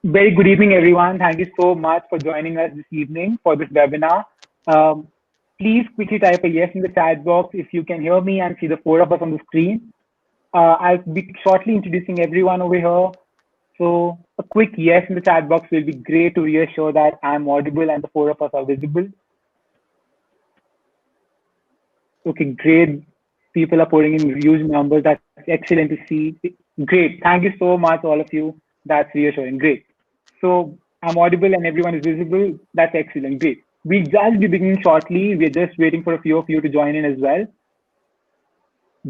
Very good evening, everyone. Thank you so much for joining us this evening for this webinar. Um, Please quickly type a yes in the chat box if you can hear me and see the four of us on the screen. I'll be shortly introducing everyone over here. So a quick yes in the chat box will be great to reassure that I'm audible and the four of us are visible. Okay, great. People are pouring in huge numbers. That's excellent to see. Great. Thank you so much, all of you. That's reassuring. Great. So I'm audible and everyone is visible. That's excellent. Great. We'll just be beginning shortly. We're just waiting for a few of you to join in as well.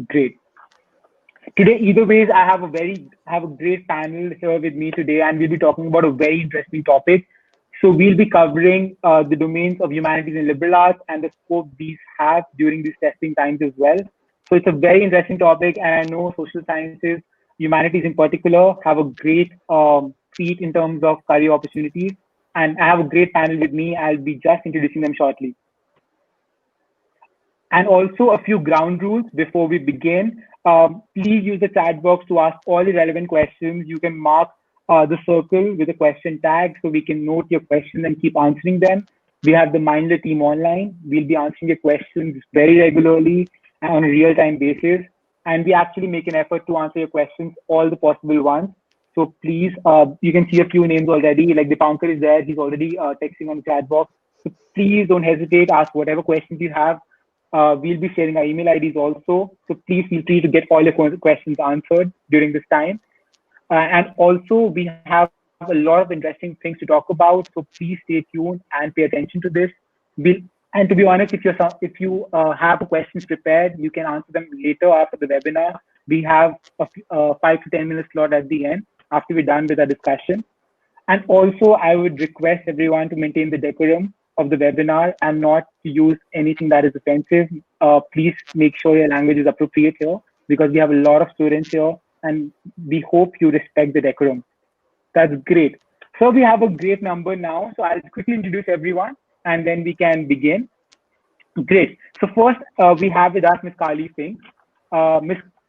Great. Today, either ways, I have a great panel here with me today, and we'll be talking about a very interesting topic. So we'll be covering the domains of humanities and liberal arts and the scope these have during these testing times as well. So it's a very interesting topic, and I know social sciences, humanities in particular, have a great seat in terms of career opportunities. And I have a great panel with me. I'll be just introducing them shortly. And also a few ground rules before we begin. Please use the chat box to ask all the relevant questions. You can mark the circle with a question tag so we can note your question and keep answering them. We have the Mindler team online. We'll be answering your questions very regularly and on a real-time basis. And we actually make an effort to answer your questions, all the possible ones. So please, you can see a few names already. Like Dipankar is there. He's already texting on the chat box. So please don't hesitate. Ask whatever questions you have. We'll be sharing our email IDs also. So please feel free to get all your questions answered during this time. And also, we have a lot of interesting things to talk about. So please stay tuned and pay attention to this. And to be honest, if you have questions prepared, you can answer them later after the webinar. We have a 5 to 10 minute slot at the end after we're done with our discussion. And also, I would request everyone to maintain the decorum of the webinar and not to use anything that is offensive. Please make sure your language is appropriate here because we have a lot of students here and we hope you respect the decorum. That's great. So we have a great number now. So I'll quickly introduce everyone and then we can begin. Great. So first we have with us Ms. Kali Singh.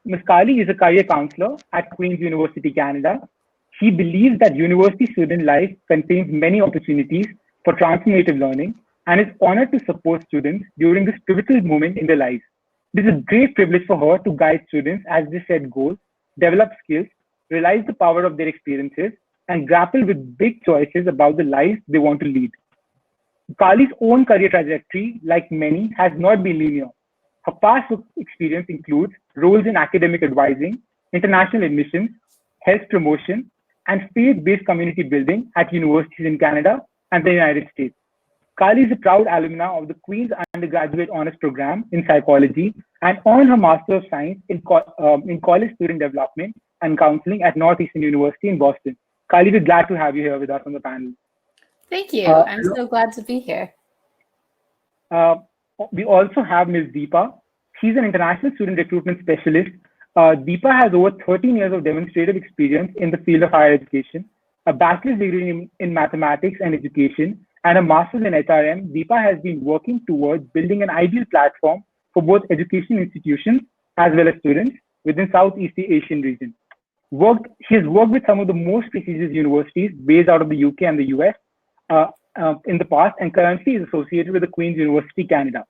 Ms. Kali is a career counselor at Queen's University, Canada. She believes that university student life contains many opportunities for transformative learning and is honored to support students during this pivotal moment in their lives. It is a great privilege for her to guide students as they set goals, develop skills, realize the power of their experiences, and grapple with big choices about the lives they want to lead. Kali's own career trajectory, like many, has not been linear. Her past experience includes roles in academic advising, international admissions, health promotion, and faith-based community building at universities in Canada and the United States. Kali is a proud alumna of the Queen's Undergraduate Honors Program in Psychology and earned her Master of Science in College Student Development and Counseling at Northeastern University in Boston. Kali, we're glad to have you here with us on the panel. Thank you. I'm so glad to be here. We also have Ms. Deepa. She's an international student recruitment specialist. Deepa has over 13 years of demonstrative experience in the field of higher education, a bachelor's degree in mathematics and education, and a master's in HRM. Deepa has been working towards building an ideal platform for both education institutions as well as students within Southeast Asian region. She has worked with some of the most prestigious universities based out of the UK and the US in the past, and currently is associated with the Queen's University, Canada.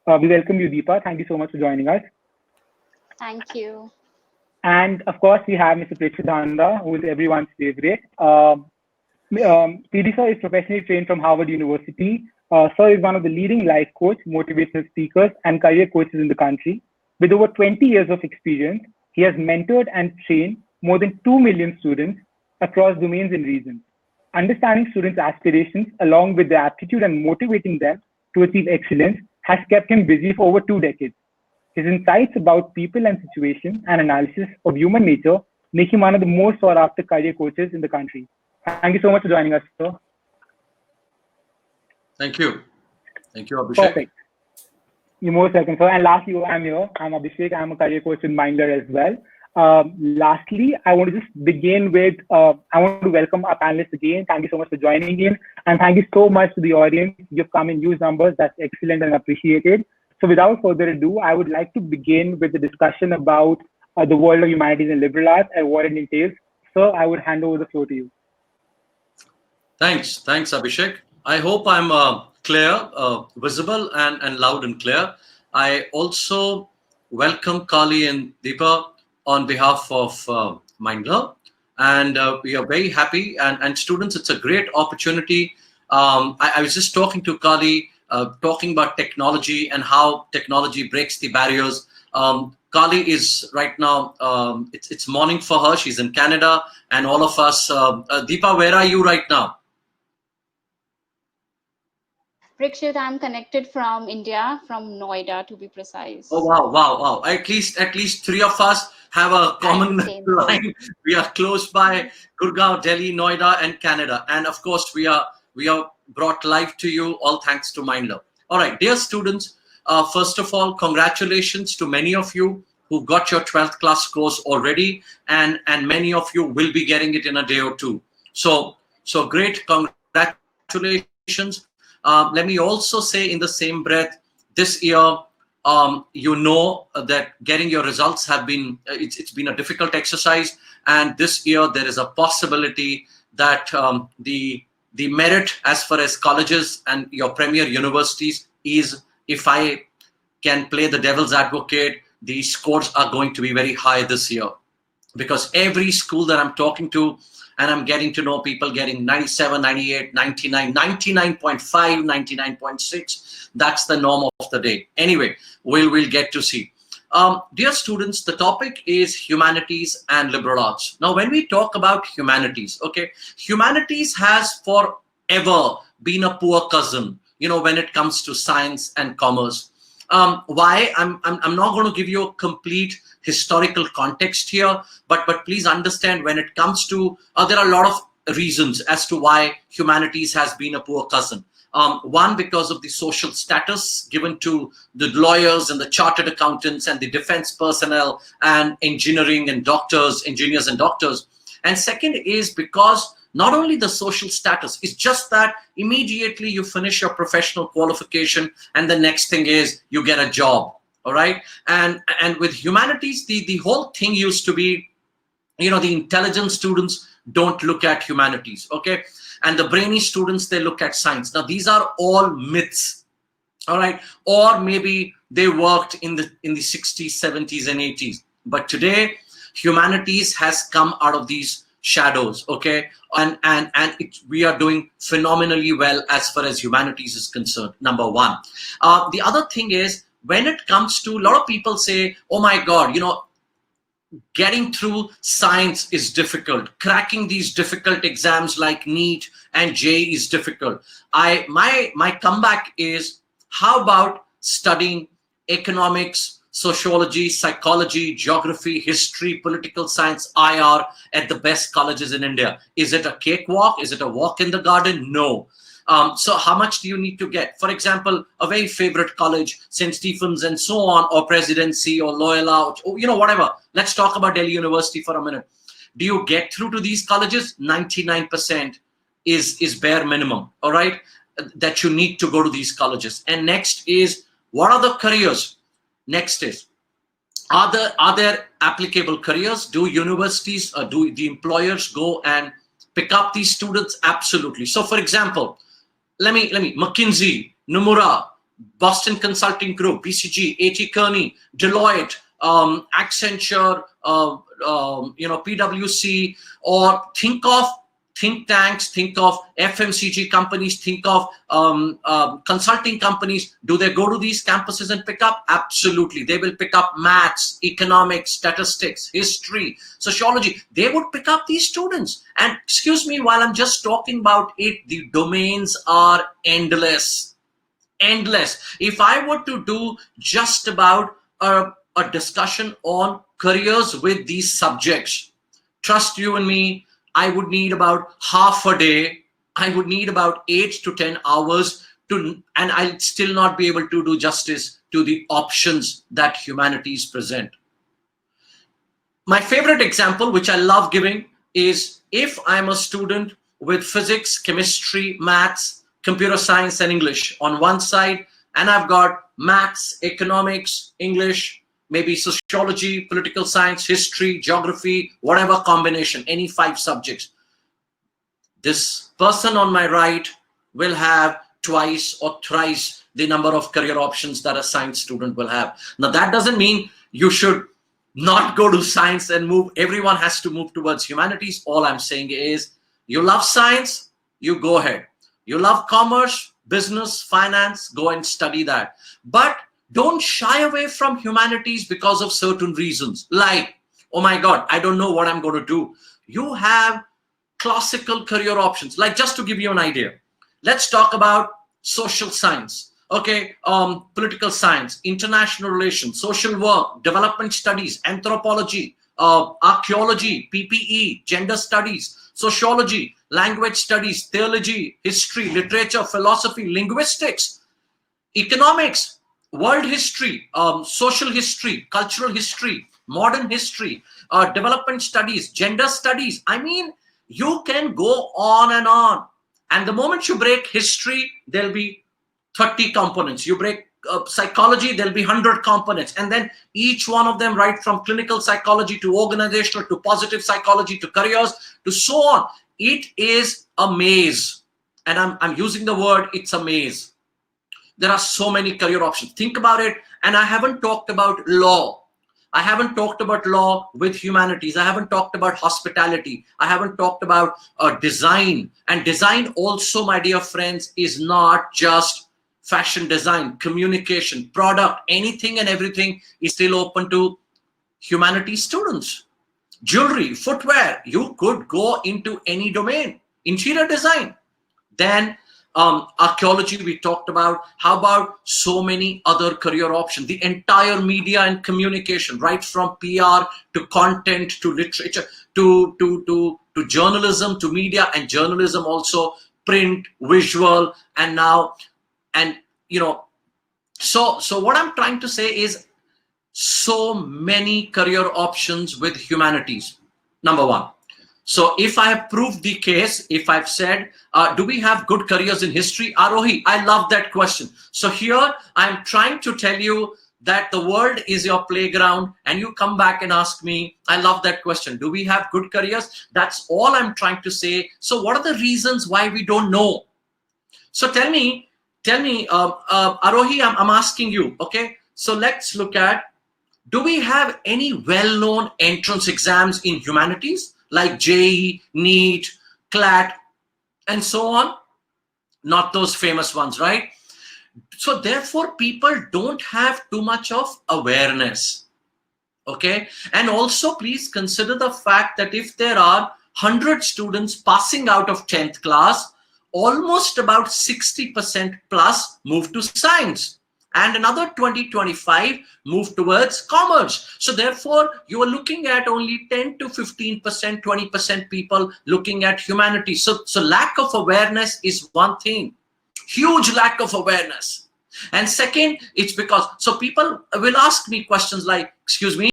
We welcome you, Deepa. Thank you so much for joining us. Thank you. And of course, we have Mr. Pritchard, who is everyone's favorite. PD sir is professionally trained from Harvard University. Sir is one of the leading life coach, motivational speakers, and career coaches in the country. With over 20 years of experience, he has mentored and trained more than 2 million students across domains and regions. Understanding students' aspirations along with their aptitude and motivating them to achieve excellence has kept him busy for over 2 decades. His insights about people and situations and analysis of human nature make him one of the most sought after career coaches in the country. Thank you so much for joining us, sir. Thank you. Thank you, Abhishek. Perfect. You're most welcome, sir. And lastly, I'm here. I'm Abhishek. I'm a career coach in Mindler as well. Lastly, I want to just begin with, I want to welcome our panelists again. Thank you so much for joining in. And thank you so much to the audience. You've come in huge numbers. That's excellent and appreciated. So without further ado, I would like to begin with the discussion about the world of humanities and liberal arts and what it entails. Sir, I would hand over the floor to you. Thanks, Abhishek. I hope I'm clear, visible, and loud and clear. I also welcome Kali and Deepa on behalf of Mindler, and we are very happy. And students, it's a great opportunity. I was just talking to Kali, talking about technology and how technology breaks the barriers. Kali is right now. It's morning for her. She's in Canada, and all of us. Deepa, where are you right now? Pritchard, I'm connected from India, from Noida to be Oh precise. wow! At least three of us have a common Same. line. We are close by Gurgaon, Delhi, Noida, and Canada, and of course we are brought live to you all thanks to Mindler. All right, dear students. First of all, congratulations to many of you who got your 12th class scores already, and many of you will be getting it in a day or two. So great, congratulations. Let me also say in the same breath, this year, you know that getting your results have been, it's been a difficult exercise. And this year there is a possibility that the merit as far as colleges and your premier universities is, if I can play the devil's advocate, the scores are going to be very high this year. Because every school that I'm talking to, and I'm getting to know people getting 97, 98, 99, 99.5, 99.6. That's the norm of the day. Anyway, we'll get to see. Dear students, the topic is humanities and liberal arts. Now, when we talk about humanities, okay, humanities has forever been a poor cousin, when it comes to science and commerce. Why? I'm not going to give you a complete historical context here, but please understand, when it comes to there are a lot of reasons as to why humanities has been a poor cousin. One, because of the social status given to the lawyers and the chartered accountants and the defense personnel and engineers and doctors. And second is because not only the social status, it's just that immediately you finish your professional qualification and the next thing is you get a job. All right. And with humanities, the whole thing used to be, the intelligent students don't look at humanities. Okay. And the brainy students, they look at science. Now, these are all myths. All right. Or maybe they worked in the 60s, 70s, and 80s. But today, humanities has come out of these shadows. Okay. And we are doing phenomenally well as far as humanities is concerned. Number one. The other thing is, when it comes to, a lot of people say, oh my God, getting through science is difficult. Cracking these difficult exams like NEET and JEE is difficult. My comeback is, how about studying economics, sociology, psychology, geography, history, political science, IR at the best colleges in India? Is it a cakewalk? Is it a walk in the garden? No. So how much do you need to get? For example, a very favorite college, St. Stephen's and so on, or Presidency or Loyola, or, whatever. Let's talk about Delhi University for a minute. Do you get through to these colleges? 99% is bare minimum, all right, that you need to go to these colleges. And next is, what are the careers? Next is, are there applicable careers? Do universities, do the employers go and pick up these students? Absolutely. So for example, let me McKinsey, Nomura, Boston Consulting Group, BCG, A.T. Kearney, Deloitte, Accenture, PwC, or think of think tanks, think of FMCG companies, think of consulting companies. Do they go to these campuses and pick up? Absolutely. They will pick up maths, economics, statistics, history, sociology. They would pick up these students. And excuse me, while I'm just talking about it, the domains are endless. Endless. If I were to do just about a discussion on careers with these subjects, trust you and me, I would need about half a day. I would need about 8 to 10 hours and I'll still not be able to do justice to the options that humanities present. My favorite example, which I love giving, is if I'm a student with physics, chemistry, maths, computer science, and English on one side, and I've got maths, economics, English, maybe sociology, political science, history, geography, whatever combination, any 5 subjects. this person on my right will have twice or thrice the number of career options that a science student will have. Now, that doesn't mean you should not go to science and move. Everyone has to move towards humanities. All I'm saying is, you love science, you go ahead. You love commerce, business, finance, go and study that. But don't shy away from humanities because of certain reasons. Like, oh my God, I don't know what I'm going to do. You have classical career options. Like, just to give you an idea, let's talk about social science. Okay, political science, international relations, social work, development studies, anthropology, archaeology, PPE, gender studies, sociology, language studies, theology, history, literature, philosophy, linguistics, economics, world history, social history, cultural history, modern history, development studies, gender studies. I mean, you can go on and on. And the moment you break history, there'll be 30 components. You break psychology, there'll be 100 components. And then each one of them, right from clinical psychology to organizational to positive psychology to careers to so on. It is a maze. And I'm using the word, it's a maze. There are so many career options. Think about it. And I haven't talked about law. I haven't talked about law with humanities. I haven't talked about hospitality. I haven't talked about design. And design also, my dear friends, is not just fashion design, communication, product, anything and everything is still open to humanities students. Jewelry, footwear, you could go into any domain. Interior design. Then archaeology we talked about. How about so many other career options? The entire media and communication, right from PR to content to literature to journalism to media and journalism also, print, visual, and now, and you know, so what I'm trying to say is so many career options with humanities. Number one. So if I have proved the case, if I've said, do we have good careers in history? Arohi, I love that question. So here I'm trying to tell you that the world is your playground and you come back and ask me, I love that question. Do we have good careers? That's all I'm trying to say. So what are the reasons why we don't know? So tell me, Arohi, I'm asking you, okay? So let's look at, do we have any well-known entrance exams in humanities? Like JEE, NEET, CLAT, and so on. Not those famous ones, right? So therefore, people don't have too much of awareness, okay? And also, please consider the fact that if there are 100 students passing out of 10th class, almost about 60% plus move to science. And another 20-25 move towards commerce. So therefore, you are looking at only 10 to 15%, 20% people looking at humanities. So lack of awareness is one thing, huge lack of awareness. And second, it's because, so people will ask me questions like, excuse me,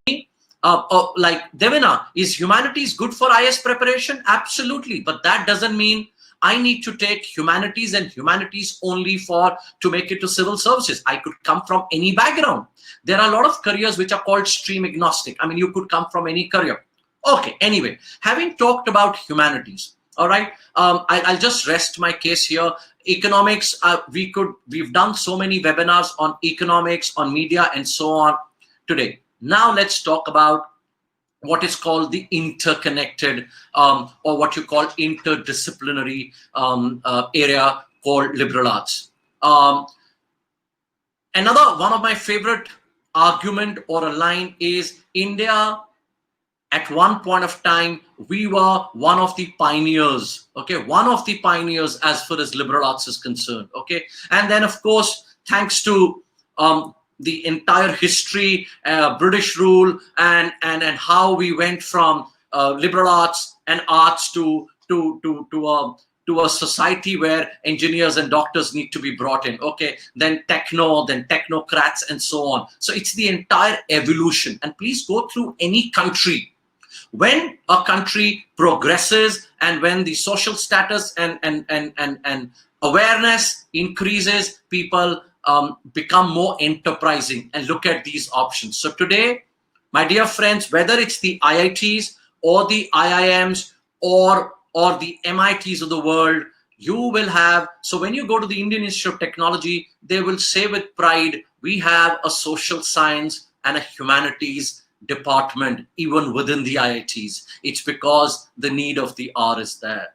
like, Devina, is humanities good for IS preparation? Absolutely, but that doesn't mean I need to take humanities and humanities only to make it to civil services. I could come from any background. There are a lot of careers which are called stream agnostic. I mean, you could come from any career. Okay, anyway, having talked about humanities, all right, I'll just rest my case here. Economics, we've done so many webinars on economics, on media, and so on today. Now let's talk about what is called the interconnected or what you call interdisciplinary area called liberal arts. Another one of my favorite argument or a line is India, at one point of time, we were one of the pioneers, okay? One of the pioneers as far as liberal arts is concerned, okay? And then, of course, thanks to the entire history, British rule, and how we went from liberal arts and arts to a society where engineers and doctors need to be brought in. Okay, then technocrats, and so on. So it's the entire evolution. And please go through any country. When a country progresses and when the social status and awareness increases, people become more enterprising and look at these options. So today, my dear friends, whether it's the IITs or the IIMs or or the MITs of the world. You will have, so when you go to the Indian Institute of Technology, they will say with pride, we have a social science and a humanities department, even within the IITs. It's because the need of the hour is there.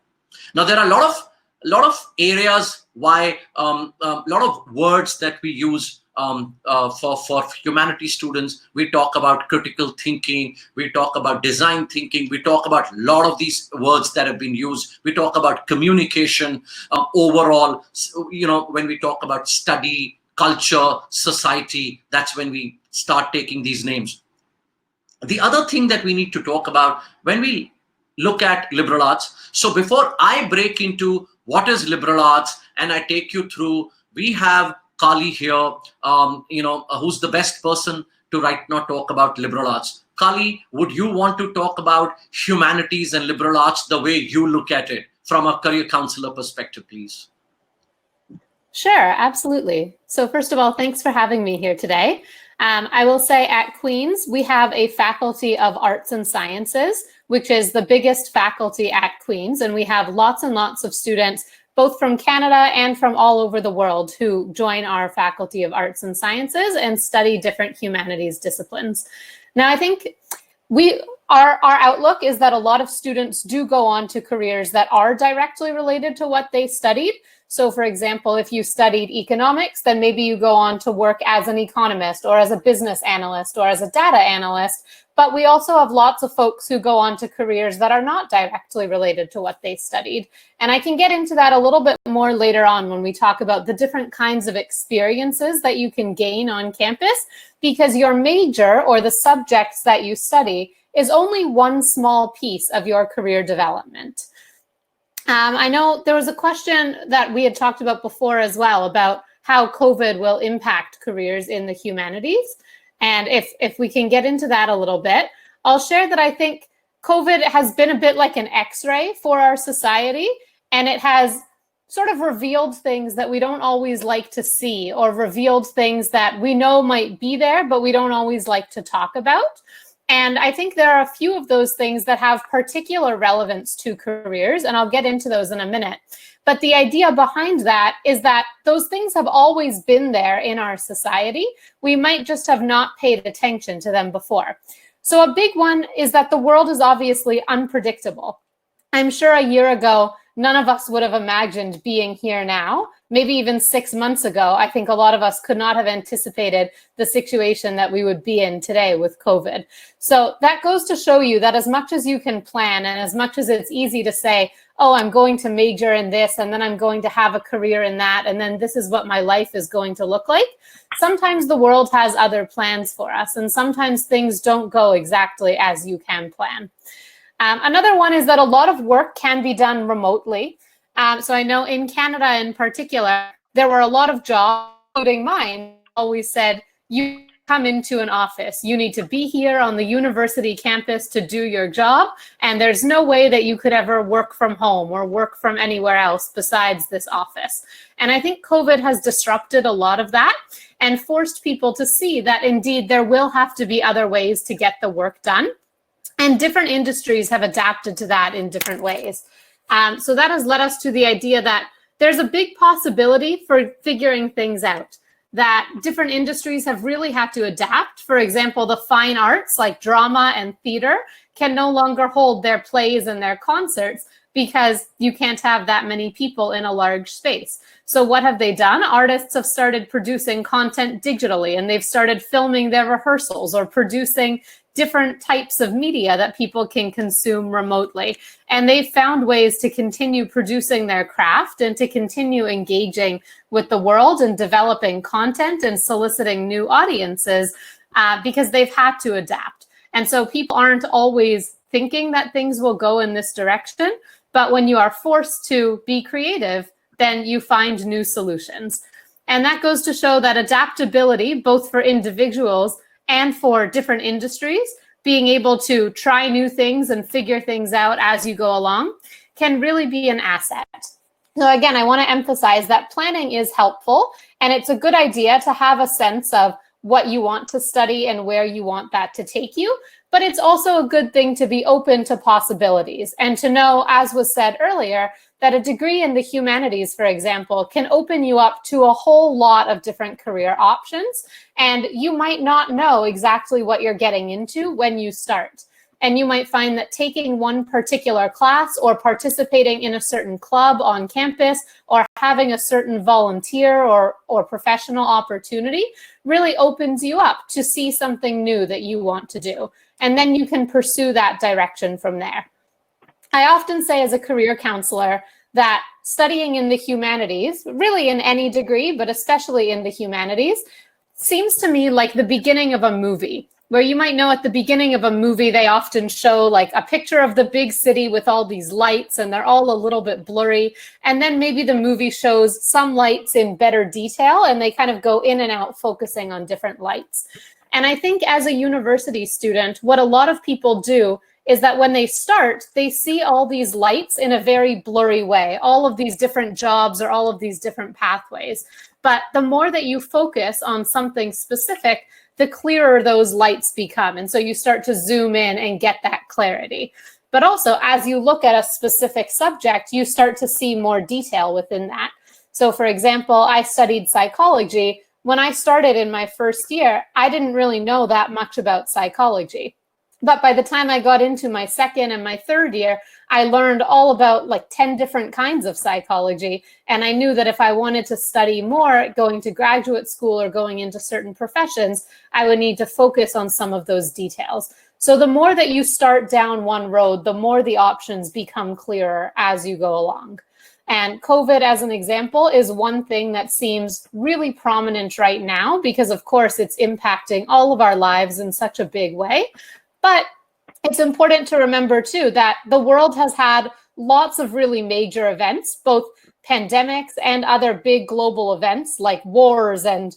Now, there are a lot of areas why, a lot of words that we use for humanities students. We talk about critical thinking, we talk about design thinking, we talk about a lot of these words that have been used. We talk about communication overall. When we talk about study, culture, society, that's when we start taking these names. The other thing that we need to talk about when we look at liberal arts. So before I break into what is liberal arts and I take you through, we have Kali here, who's the best person to right now talk about liberal arts. Kali, would you want to talk about humanities and liberal arts the way you look at it from a career counselor perspective, please? Sure, absolutely. So first of all, thanks for having me here today. I will say at Queen's, we have a Faculty of Arts and Sciences, which is the biggest faculty at Queen's, and we have lots and lots of students both from Canada and from all over the world who join our Faculty of Arts and Sciences and study different humanities disciplines. Now, I think our outlook is that a lot of students do go on to careers that are directly related to what they studied. So for example, if you studied economics, then maybe you go on to work as an economist or as a business analyst or as a data analyst. But we also have lots of folks who go on to careers that are not directly related to what they studied. And I can get into that a little bit more later on when we talk about the different kinds of experiences that you can gain on campus, because your major or the subjects that you study is only one small piece of your career development. I know there was a question that we had talked about before as well about how COVID will impact careers in the humanities. And if we can get into that a little bit, I'll share that I think COVID has been a bit like an X-ray for our society, and it has sort of revealed things that we don't always like to see, or revealed things that we know might be there, but we don't always like to talk about. And I think there are a few of those things that have particular relevance to careers, and I'll get into those in a minute. But the idea behind that is that those things have always been there in our society. We might just have not paid attention to them before. So a big one is that the world is obviously unpredictable. I'm sure a year ago, none of us would have imagined being here now. Maybe even 6 months ago, I think a lot of us could not have anticipated the situation that we would be in today with COVID. So that goes to show you that as much as you can plan and as much as it's easy to say, oh, I'm going to major in this and then I'm going to have a career in that and then this is what my life is going to look like, sometimes the world has other plans for us and sometimes things don't go exactly as you can plan. Another one is that a lot of work can be done remotely. So I know in Canada in particular, there were a lot of jobs, including mine, always said, you come into an office. You need to be here on the university campus to do your job. And there's no way that you could ever work from home or work from anywhere else besides this office. And I think COVID has disrupted a lot of that and forced people to see that indeed there will have to be other ways to get the work done. And different industries have adapted to that in different ways. So that has led us to the idea that there's a big possibility for figuring things out, that different industries have really had to adapt. For example, the fine arts like drama and theater can no longer hold their plays and their concerts because you can't have that many people in a large space. So what have they done? Artists have started producing content digitally, and they've started filming their rehearsals or producing different types of media that people can consume remotely. And they've found ways to continue producing their craft and to continue engaging with the world and developing content and soliciting new audiences because they've had to adapt. And so people aren't always thinking that things will go in this direction, but when you are forced to be creative, then you find new solutions. And that goes to show that adaptability, both for individuals and for different industries, being able to try new things and figure things out as you go along can really be an asset. So again, I want to emphasize that planning is helpful, and it's a good idea to have a sense of what you want to study and where you want that to take you. But it's also a good thing to be open to possibilities and to know, as was said earlier, that a degree in the humanities, for example, can open you up to a whole lot of different career options. And you might not know exactly what you're getting into when you start. And you might find that taking one particular class or participating in a certain club on campus or having a certain volunteer or professional opportunity really opens you up to see something new that you want to do. And then you can pursue that direction from there. I often say as a career counselor that studying in the humanities, really in any degree, but especially in the humanities, seems to me like the beginning of a movie, where you might know at the beginning of a movie, they often show like a picture of the big city with all these lights and they're all a little bit blurry. And then maybe the movie shows some lights in better detail and they kind of go in and out focusing on different lights. And I think as a university student, what a lot of people do is that when they start, they see all these lights in a very blurry way, all of these different jobs or all of these different pathways. But the more that you focus on something specific, the clearer those lights become. And so you start to zoom in and get that clarity. But also, as you look at a specific subject, you start to see more detail within that. So for example, I studied psychology. When I started in my first year, I didn't really know that much about psychology. But by the time I got into my second and my third year, I learned all about like 10 different kinds of psychology. And I knew that if I wanted to study more going to graduate school or going into certain professions, I would need to focus on some of those details. So the more that you start down one road, the more the options become clearer as you go along. And COVID, as an example, is one thing that seems really prominent right now because, of course, it's impacting all of our lives in such a big way. But it's important to remember, too, that the world has had lots of really major events, both pandemics and other big global events like wars and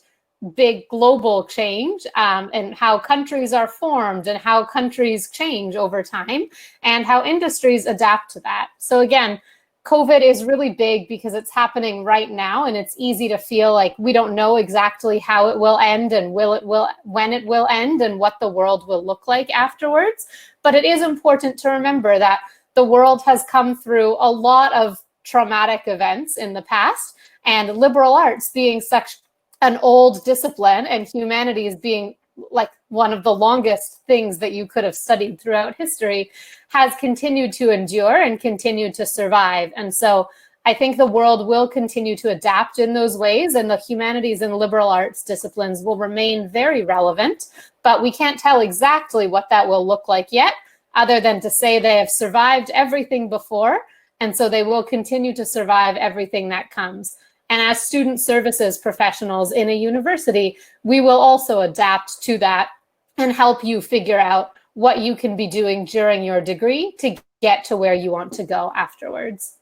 big global change, and how countries are formed and how countries change over time and how industries adapt to that. So again, COVID is really big because it's happening right now, and it's easy to feel like we don't know exactly how it will end and when it will end and what the world will look like afterwards. But it is important to remember that the world has come through a lot of traumatic events in the past, and liberal arts being such an old discipline and humanities being like one of the longest things that you could have studied throughout history, has continued to endure and continue to survive. And so I think the world will continue to adapt in those ways, and the humanities and liberal arts disciplines will remain very relevant, but we can't tell exactly what that will look like yet, other than to say they have survived everything before, and so they will continue to survive everything that comes. And as student services professionals in a university, we will also adapt to that and help you figure out what you can be doing during your degree to get to where you want to go afterwards.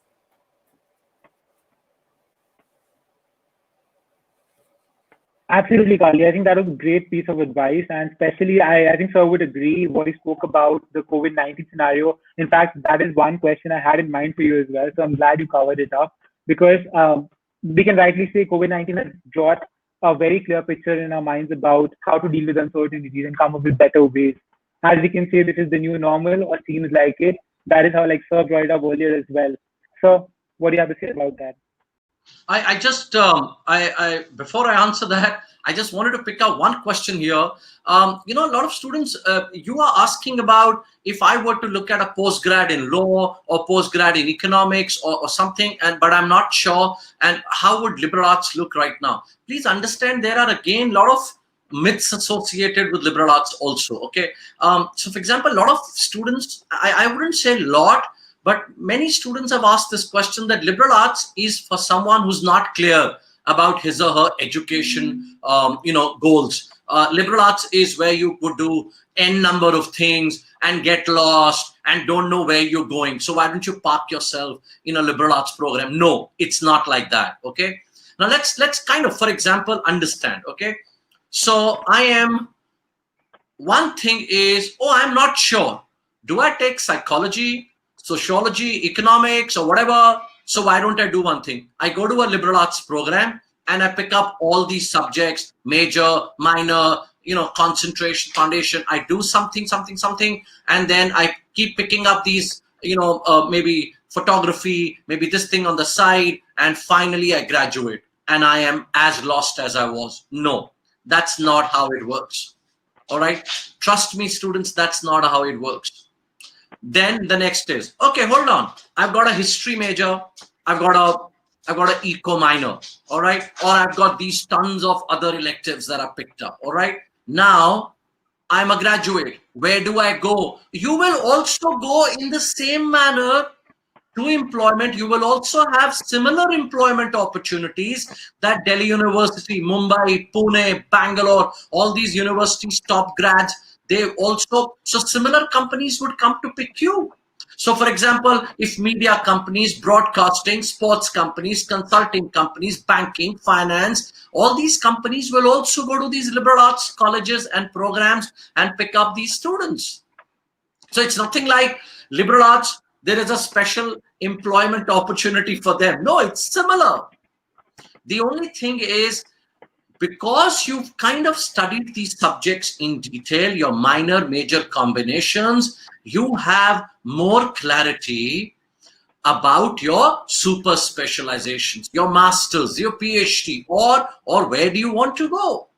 Absolutely, Kali. I think that was a great piece of advice. And especially, I think Sir would agree what he spoke about the COVID-19 scenario. In fact, that is one question I had in mind for you as well. So I'm glad you covered it up, because we can rightly say COVID-19 has brought a very clear picture in our minds about how to deal with uncertainties and come up with better ways. As we can say, this is the new normal, or seems like it. That is how, like Sir brought it up earlier as well. So what do you have to say about that? I just, before I answer that, I just wanted to pick up one question here. A lot of students, you are asking about if I were to look at a postgrad in law or postgrad in economics or something, but I'm not sure. And how would liberal arts look right now? Please understand there are, again, a lot of myths associated with liberal arts also. Okay. So for example, a lot of students, I wouldn't say a lot, but many students have asked this question, that liberal arts is for someone who's not clear about his or her education, goals. Liberal arts is where you could do n number of things and get lost and don't know where you're going. So why don't you park yourself in a liberal arts program? No, it's not like that. Okay. Now let's kind of, for example, understand. Okay. So one thing is, I'm not sure. Do I take psychology, sociology, economics, or whatever? So why don't I do one thing? I go to a liberal arts program and I pick up all these subjects, major, minor, concentration, foundation. I do something, and then I keep picking up these, maybe photography, maybe this thing on the side, and finally I graduate and I am as lost as I was. No, that's not how it works. All right. Trust me, students, that's not how it works. Then the next is, okay, hold on. I've got a history major. I've got an eco minor. All right. Or I've got these tons of other electives that are picked up. All right. Now I'm a graduate. Where do I go? You will also go in the same manner to employment. You will also have similar employment opportunities that Delhi University, Mumbai, Pune, Bangalore, all these universities, top grads, so similar companies would come to pick you. So for example, if media companies, broadcasting, sports companies, consulting companies, banking, finance, all these companies will also go to these liberal arts colleges and programs and pick up these students. So it's nothing like liberal arts, there is a special employment opportunity for them. No, it's similar. The only thing is, because you've kind of studied these subjects in detail, your minor, major combinations, you have more clarity about your super specializations, your masters, your PhD, or where do you want to go.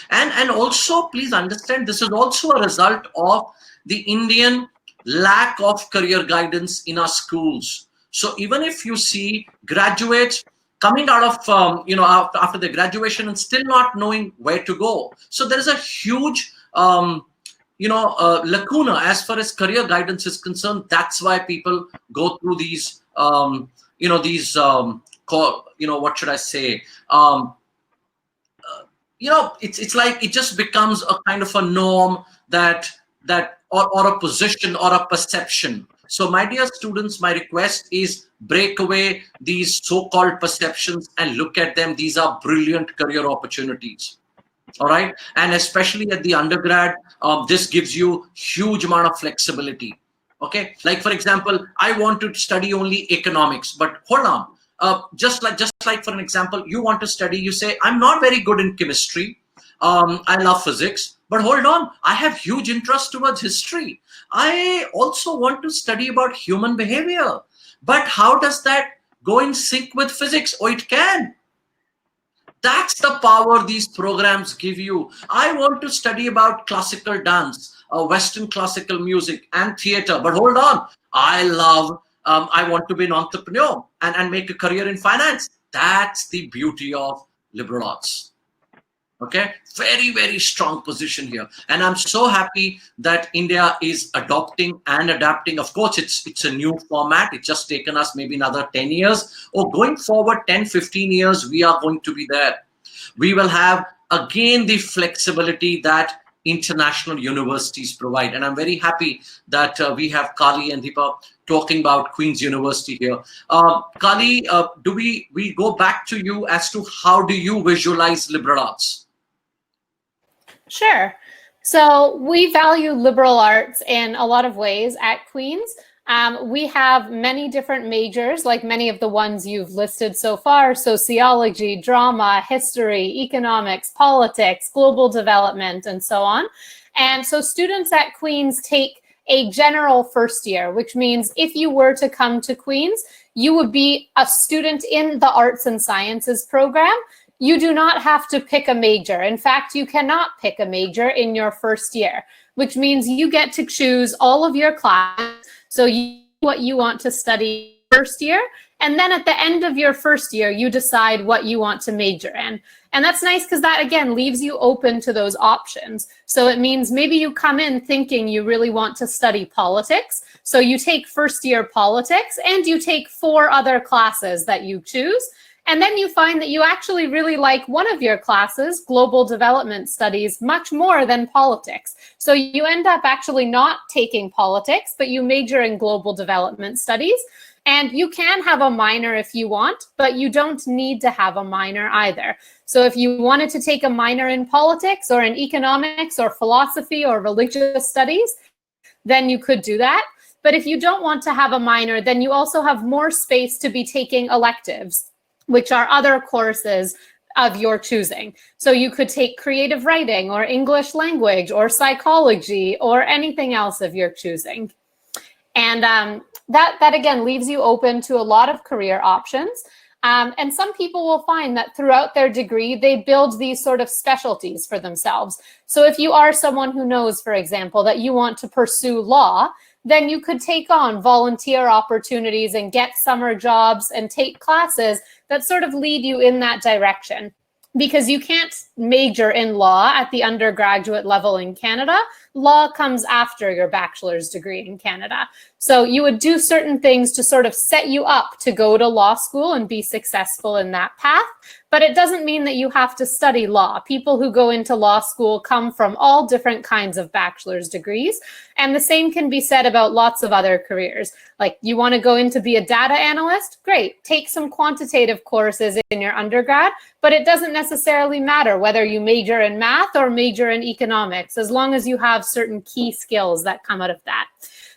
And also, please understand, this is also a result of the Indian lack of career guidance in our schools. So even if you see graduates coming out of, after the graduation and still not knowing where to go. So there is a huge, lacuna as far as career guidance is concerned. That's why people go through these, what should I say? It's like it just becomes a kind of a norm or a position or a perception. So my dear students, my request is break away these so-called perceptions and look at them. These are brilliant career opportunities. All right. And especially at the undergrad, this gives you huge amount of flexibility. Okay. Like, for example, I want to study only economics, but hold on. Just like for an example, you want to study, you say, I'm not very good in chemistry. I love physics, but hold on. I have huge interest towards history. I also want to study about human behavior, but how does that go in sync with physics? Oh, it can. That's the power these programs give you. I want to study about classical dance, Western classical music and theater, but hold on. I want to be an entrepreneur and make a career in finance. That's the beauty of liberal arts. Okay, very, very strong position here. And I'm so happy that India is adopting and adapting. Of course, it's a new format. It's just taken us maybe another 10 years. Or going forward 10, 15 years, we are going to be there. We will have, again, the flexibility that international universities provide. And I'm very happy that we have Kali and Deepa talking about Queen's University here. Kali, do we go back to you as to how do you visualize liberal arts? Sure. So we value liberal arts in a lot of ways at Queen's. We have many different majors, like many of the ones you've listed so far: sociology, drama, history, economics, politics, global development, and so on. And so students at Queen's take a general first year, which means if you were to come to Queen's, you would be a student in the Arts and Sciences program. You do not have to pick a major. In fact, you cannot pick a major in your first year, which means you get to choose all of your classes. So what you want to study first year, and then at the end of your first year, you decide what you want to major in. And that's nice because that, again, leaves you open to those options. So it means maybe you come in thinking you really want to study politics. So you take first year politics and you take 4 other classes that you choose. And then you find that you actually really like one of your classes, global development studies, much more than politics. So you end up actually not taking politics, but you major in global development studies. And you can have a minor if you want, but you don't need to have a minor either. So if you wanted to take a minor in politics or in economics or philosophy or religious studies, then you could do that. But if you don't want to have a minor, then you also have more space to be taking electives, which are other courses of your choosing. So you could take creative writing or English language or psychology or anything else of your choosing. And that again leaves you open to a lot of career options. And some people will find that throughout their degree, they build these sort of specialties for themselves. So if you are someone who knows, for example, that you want to pursue law, then you could take on volunteer opportunities and get summer jobs and take classes that sort of lead you in that direction. Because you can't major in law at the undergraduate level in Canada. Law comes after your bachelor's degree in Canada. So you would do certain things to sort of set you up to go to law school and be successful in that path. But it doesn't mean that you have to study law. People who go into law school come from all different kinds of bachelor's degrees. And the same can be said about lots of other careers. Like you want to go in to be a data analyst? Great. Take some quantitative courses in your undergrad, but it doesn't necessarily matter whether you major in math or major in economics, as long as you have certain key skills that come out of that.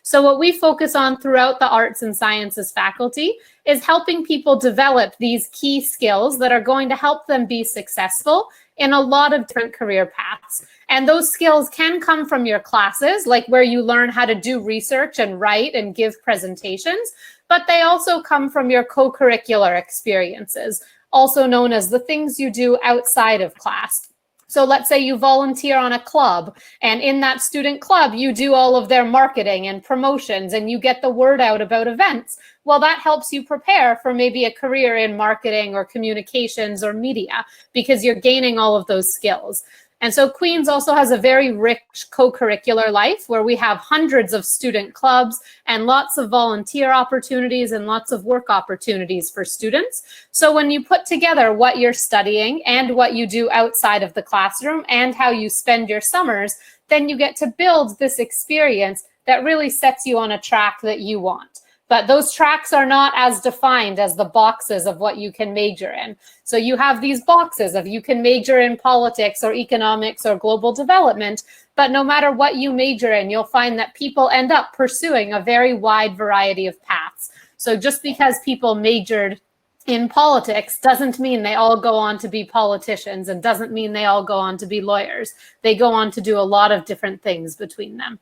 So what we focus on throughout the arts and sciences faculty is helping people develop these key skills that are going to help them be successful in a lot of different career paths. And those skills can come from your classes, like where you learn how to do research and write and give presentations, but they also come from your co-curricular experiences, also known as the things you do outside of class. So let's say you volunteer on a club, and in that student club, you do all of their marketing and promotions, and you get the word out about events. Well, that helps you prepare for maybe a career in marketing or communications or media, because you're gaining all of those skills. And so Queen's also has a very rich co-curricular life where we have hundreds of student clubs and lots of volunteer opportunities and lots of work opportunities for students. So when you put together what you're studying and what you do outside of the classroom and how you spend your summers, then you get to build this experience that really sets you on a track that you want. But those tracks are not as defined as the boxes of what you can major in. So you have these boxes of you can major in politics or economics or global development, but no matter what you major in, you'll find that people end up pursuing a very wide variety of paths. So just because people majored in politics doesn't mean they all go on to be politicians and doesn't mean they all go on to be lawyers. They go on to do a lot of different things between them.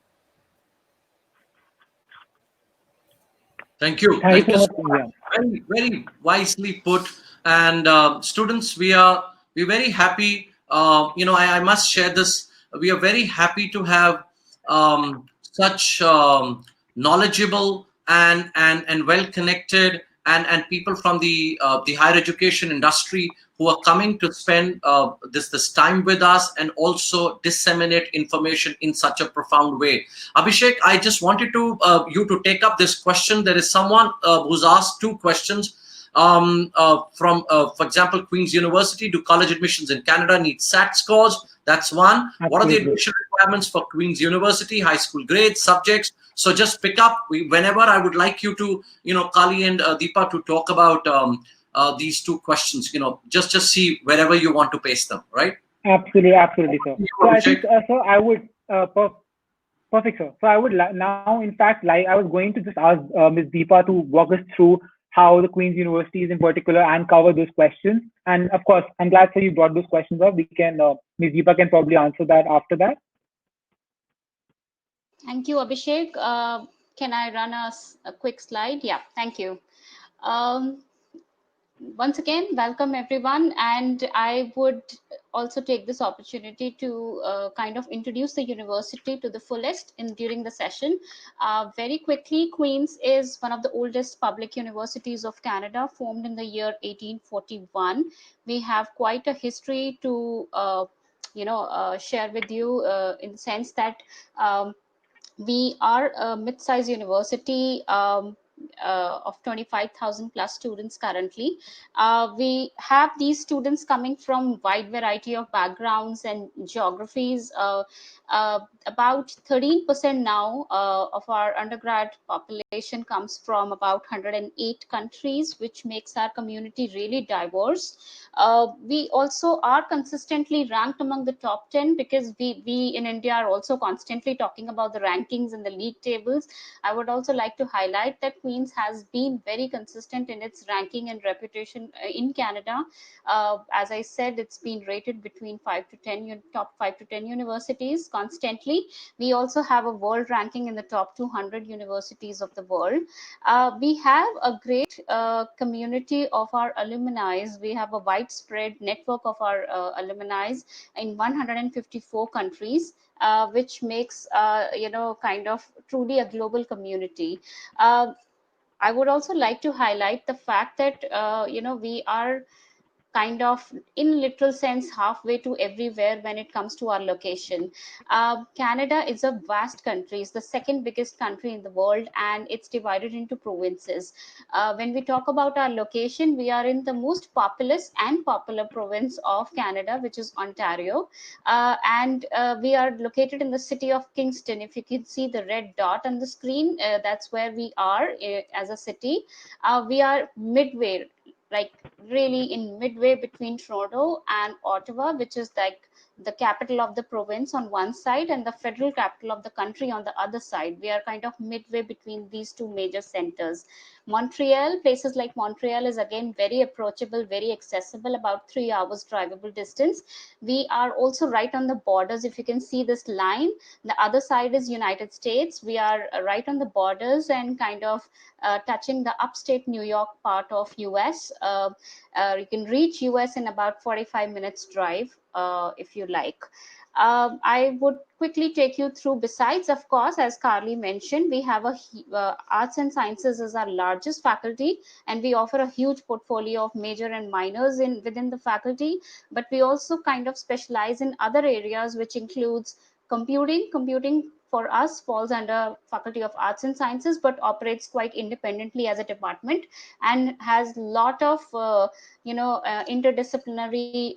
Thank you. Thank you so much. Very, very wisely put. And students, we're very happy. I must share this. We are very happy to have such knowledgeable and well-connected and people from the higher education industry who are coming to spend this time with us and also disseminate information in such a profound way. Abhishek, I just wanted to you to take up this question. There is someone who's asked two questions from, for example, Queen's University. Do college admissions in Canada need SAT scores? That's one. Absolutely. What are the admission requirements for Queen's University? High school grades, subjects. So just pick up whenever. I would like you to, Kali and Deepa, to talk about these two questions. Just see wherever you want to paste them, right? Absolutely, sir. So I think, sir, I would perfect, sir. So I would now, in fact, I was going to just ask Ms. Deepa to walk us through how the Queen's Universities in particular and cover those questions. And of course, I'm glad, sir, you brought those questions up. We can, Ms. Deepa can probably answer that after that. Thank you, Abhishek. Can I run a quick slide? Yeah, thank you. Once again, welcome everyone. And I would also take this opportunity to kind of introduce the university to the fullest during the session. Very quickly, Queen's is one of the oldest public universities of Canada, formed in the year 1841. We have quite a history to share with you in the sense that we are a mid-sized university of 25,000 plus students currently. We have these students coming from wide variety of backgrounds and geographies. About 13% now of our undergrad population comes from about 108 countries, which makes our community really diverse. We also are consistently ranked among the top 10 because we in India are also constantly talking about the rankings and the league tables. I would also like to highlight that Queen's has been very consistent in its ranking and reputation in Canada. As I said, it's been rated between 5 to 10, top 5 to 10 universities constantly. We also have a world ranking in the top 200 universities of the world. We have a great community of our alumni. We have a widespread network of our alumni in 154 countries, which makes kind of truly a global community. I would also like to highlight the fact that we are kind of in literal sense halfway to everywhere when it comes to our location. Canada is a vast country. It's the second biggest country in the world, and it's divided into provinces. When we talk about our location, we are in the most populous and popular province of Canada, which is Ontario. And we are located in the city of Kingston. If you can see the red dot on the screen, that's where we are as a city. We are midway, like really in midway between Toronto and Ottawa, which is like the capital of the province on one side and the federal capital of the country on the other side. We are kind of midway between these two major centers. Montreal, places like Montreal is again very approachable, very accessible, about 3 hours drivable distance. We are also right on the borders. If you can see this line, the other side is United States. We are right on the borders and kind of touching the upstate New York part of US. You can reach US in about 45 minutes drive if you like. I would quickly take you through, besides, of course, as Carly mentioned, we have arts and sciences as our largest faculty, and we offer a huge portfolio of major and minors within the faculty. But we also kind of specialize in other areas, which includes computing. Computing for us falls under Faculty of Arts and Sciences, but operates quite independently as a department and has a lot of interdisciplinary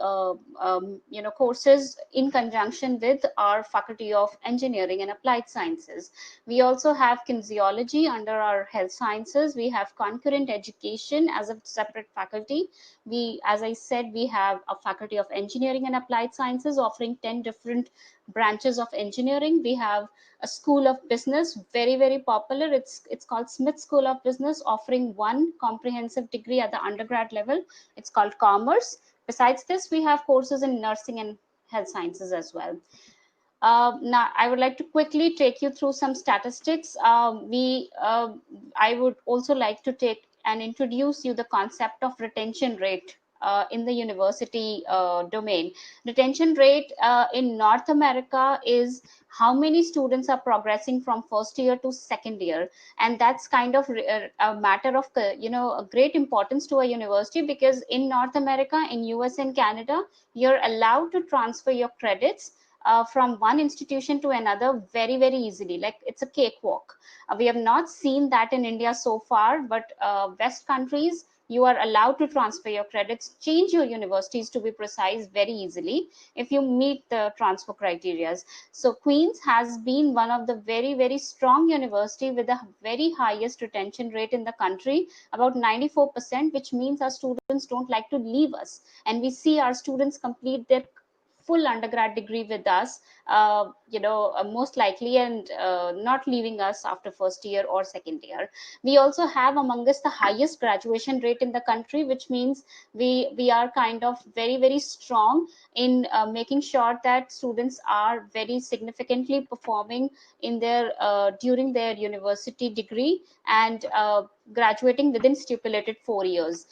courses in conjunction with our Faculty of Engineering and Applied Sciences. We also have kinesiology under our health sciences. We have concurrent education as a separate faculty. As I said, we have a Faculty of Engineering and Applied Sciences offering 10 different branches of engineering. We have a School of Business, very, very popular. It's called Smith School of Business, offering one comprehensive degree at the undergrad level. It's called Commerce. Besides this, we have courses in nursing and health sciences as well. Now, I would like to quickly take you through some statistics. I would also like to take and introduce you the concept of retention rate in the university domain. Retention rate in North America is how many students are progressing from first year to second year, and that's kind of a matter of a great importance to a university, because in North America, in US and Canada, you're allowed to transfer your credits from one institution to another very, very easily. Like, it's a cakewalk. We have not seen that in India so far, but West countries, you are allowed to transfer your credits, change your universities to be precise, very easily if you meet the transfer criteria. So Queen's has been one of the very, very strong university with the very highest retention rate in the country, about 94%, which means our students don't like to leave us. And we see our students complete their full undergrad degree with us, most likely, and not leaving us after first year or second year. We also have among us the highest graduation rate in the country, which means we are kind of very, very strong in making sure that students are very significantly performing in their during their university degree and graduating within stipulated 4 years.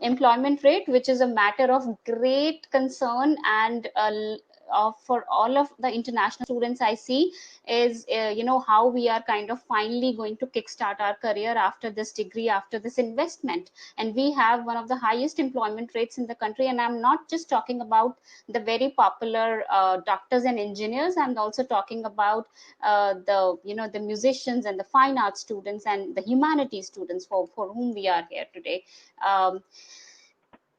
Employment rate, which is a matter of great concern and for all of the international students I see, is how we are kind of finally going to kickstart our career after this degree, after this investment. And we have one of the highest employment rates in the country, and I'm not just talking about the very popular doctors and engineers. I'm also talking about the musicians and the fine arts students and the humanities students for whom we are here today.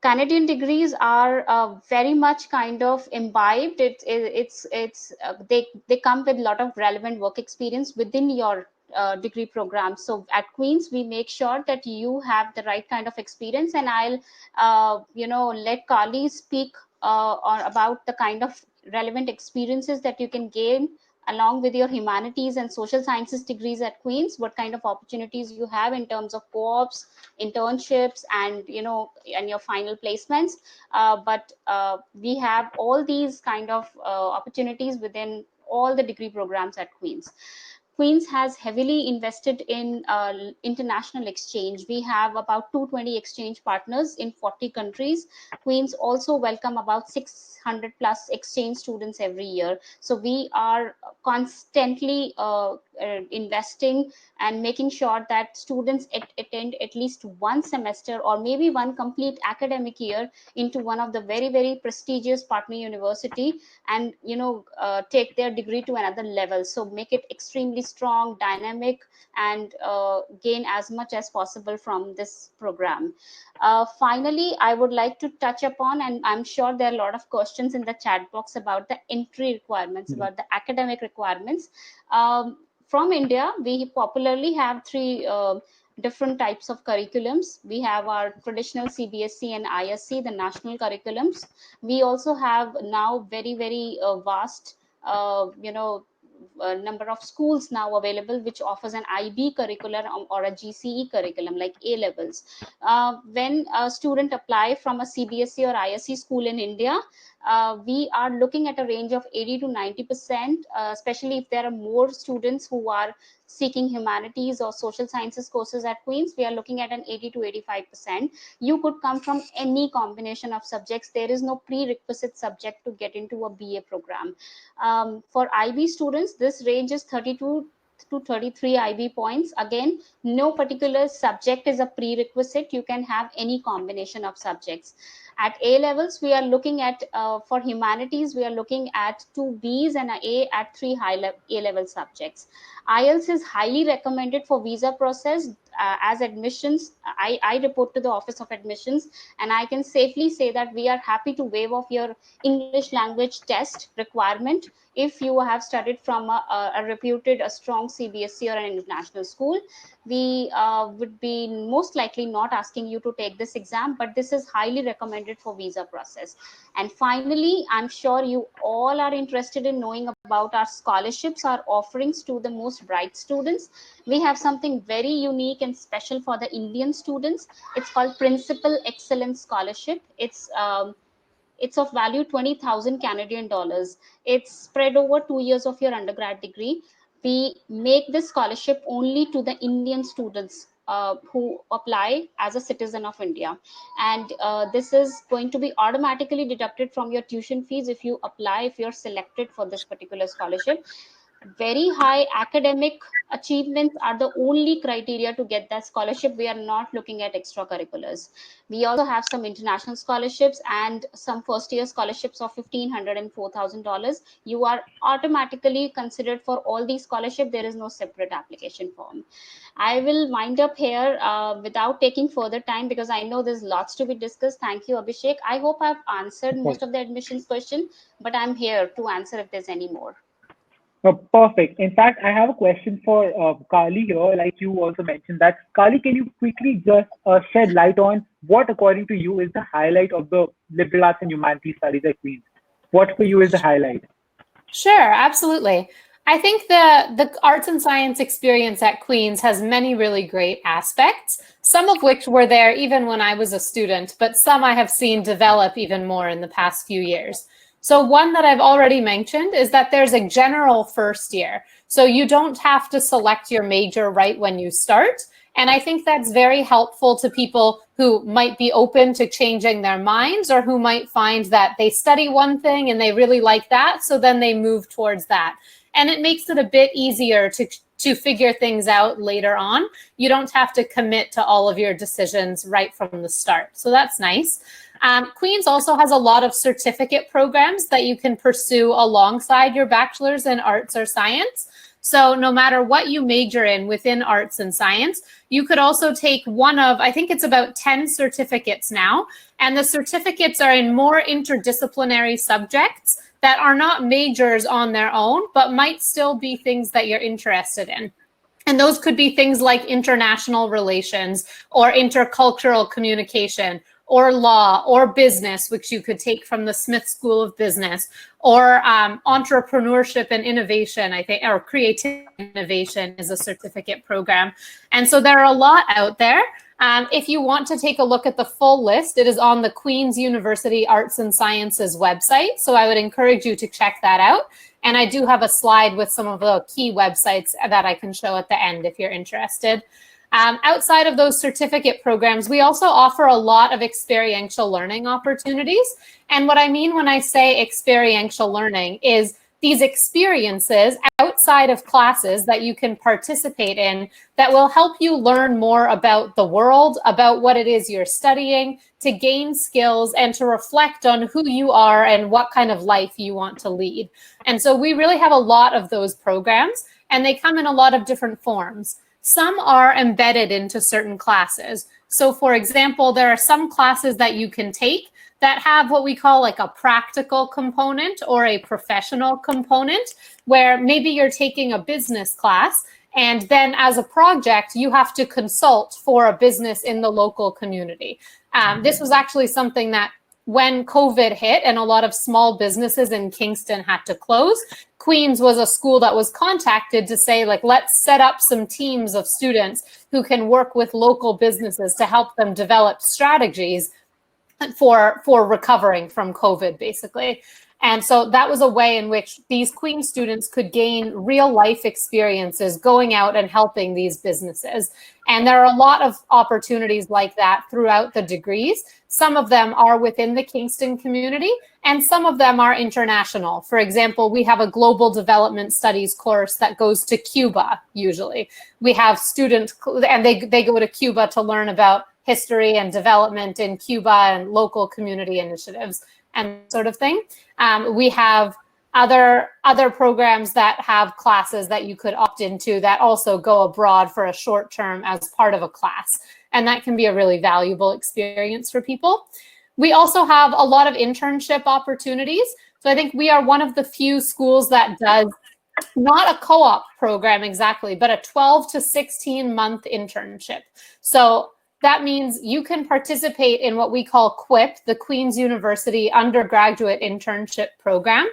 Canadian degrees are very much kind of imbibed. They come with a lot of relevant work experience within your degree program. So at Queen's, we make sure that you have the right kind of experience, and I'll let Carly speak about the kind of relevant experiences that you can gain along with your humanities and social sciences degrees at Queen's, what kind of opportunities you have in terms of co-ops, internships, and and your final placements. But we have all these kind of opportunities within all the degree programs at Queen's. Queen's has heavily invested in international exchange. We have about 220 exchange partners in 40 countries. Queen's also welcome about 600 plus exchange students every year. So we are constantly investing and making sure that students attend at least one semester or maybe one complete academic year into one of the very, very prestigious partner university, and take their degree to another level. So make it extremely strong, dynamic, and gain as much as possible from this program. Finally, I would like to touch upon, and I'm sure there are a lot of questions in the chat box about the entry requirements, about the academic requirements. From India, we popularly have three different types of curriculums. We have our traditional CBSE and ISC, the national curriculums. We also have now very, very vast, number of schools now available which offers an IB curriculum or a GCE curriculum like A levels. When a student apply from a CBSE or ISC school in India, we are looking at a range of 80 to 90%, especially if there are more students who are seeking humanities or social sciences courses at Queen's. We are looking at an 80 to 85%. You could come from any combination of subjects. There is no prerequisite subject to get into a BA program. For IB students, this range is 32 to 33 IB points. Again, no particular subject is a prerequisite. You can have any combination of subjects. At A levels, we are looking at, for humanities, we are looking at 2 Bs and an A at 3 A level subjects. IELTS is highly recommended for visa process. As admissions, I report to the Office of Admissions, and I can safely say that we are happy to waive off your English language test requirement if you have studied from a reputed, a strong CBSE or an international school. We would be most likely not asking you to take this exam, but this is highly recommended for visa process. And finally, I'm sure you all are interested in knowing about our scholarships, our offerings to the most bright students. We have something very unique and special for the Indian students. It's called Principal Excellence Scholarship. It's of value 20,000 Canadian dollars. It's spread over 2 years of your undergrad degree. We make this scholarship only to the Indian students who apply as a citizen of India. And this is going to be automatically deducted from your tuition fees if you apply, if you're selected for this particular scholarship. Very high academic achievements are the only criteria to get that scholarship. We are not looking at extracurriculars. We also have some international scholarships and some first year scholarships of $1,500 and $4,000. You are automatically considered for all these scholarships. There is no separate application form. I will wind up here without taking further time because I know there's lots to be discussed. Thank you, Abhishek. I hope I've answered most of the admissions question, but I'm here to answer if there's any more. Perfect. In fact, I have a question for Kali here. Like you also mentioned that. Kali, can you quickly just shed light on what, according to you, is the highlight of the liberal arts and humanities studies at Queen's? What for you is the highlight? Sure, absolutely. I think the arts and science experience at Queen's has many really great aspects, some of which were there even when I was a student, but some I have seen develop even more in the past few years. So one that I've already mentioned is that there's a general first year. So you don't have to select your major right when you start. And I think that's very helpful to people who might be open to changing their minds or who might find that they study one thing and they really like that. So then they move towards that. And it makes it a bit easier to figure things out later on. You don't have to commit to all of your decisions right from the start. So that's nice. Queen's also has a lot of certificate programs that you can pursue alongside your bachelor's in arts or science. So no matter what you major in within arts and science, you could also take one of, I think it's about 10 certificates now. And the certificates are in more interdisciplinary subjects that are not majors on their own, but might still be things that you're interested in. And those could be things like international relations or intercultural communication or law or business, which you could take from the Smith School of Business, or entrepreneurship and innovation, I think, or creativity and innovation is a certificate program. And so there are a lot out there. If you want to take a look at the full list, it is on the Queen's University Arts and Sciences website. So I would encourage you to check that out. And I do have a slide with some of the key websites that I can show at the end if you're interested. Outside of those certificate programs, we also offer a lot of experiential learning opportunities. And what I mean when I say experiential learning is these experiences outside of classes that you can participate in that will help you learn more about the world, about what it is you're studying, to gain skills and to reflect on who you are and what kind of life you want to lead. And so we really have a lot of those programs, and they come in a lot of different forms. Some are embedded into certain classes. So for example, there are some classes that you can take that have what we call like a practical component or a professional component, where maybe you're taking a business class and then as a project, you have to consult for a business in the local community. This was actually something that when COVID hit and a lot of small businesses in Kingston had to close, Queen's was a school that was contacted to say, like, let's set up some teams of students who can work with local businesses to help them develop strategies for recovering from COVID, basically. And so that was a way in which these Queen students could gain real life experiences going out and helping these businesses. And there are a lot of opportunities like that throughout the degrees. Some of them are within the Kingston community, and some of them are international. For example, we have a global development studies course that goes to Cuba, usually. We have students, and they go to Cuba to learn about history and development in Cuba and local community initiatives and sort of thing. We have other programs that have classes that you could opt into that also go abroad for a short term as part of a class. And that can be a really valuable experience for people. We also have a lot of internship opportunities. So I think we are one of the few schools that does not a co-op program exactly, but a 12 to 16 month internship. So that means you can participate in what we call QUIP, the Queen's University Undergraduate Internship Program.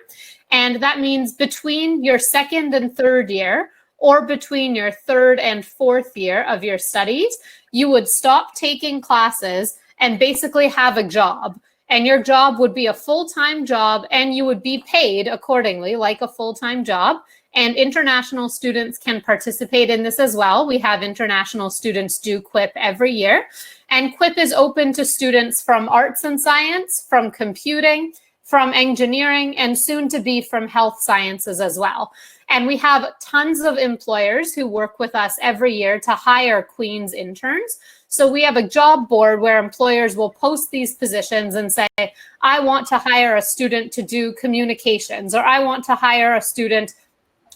And that means between your second and third year, or between your third and fourth year of your studies, you would stop taking classes and basically have a job. And your job would be a full-time job, and you would be paid accordingly, like a full-time job. And international students can participate in this as well. We have international students do QUIP every year. And QUIP is open to students from arts and science, from computing, from engineering, and soon to be from health sciences as well. And we have tons of employers who work with us every year to hire Queen's interns. So we have a job board where employers will post these positions and say, I want to hire a student to do communications, or I want to hire a student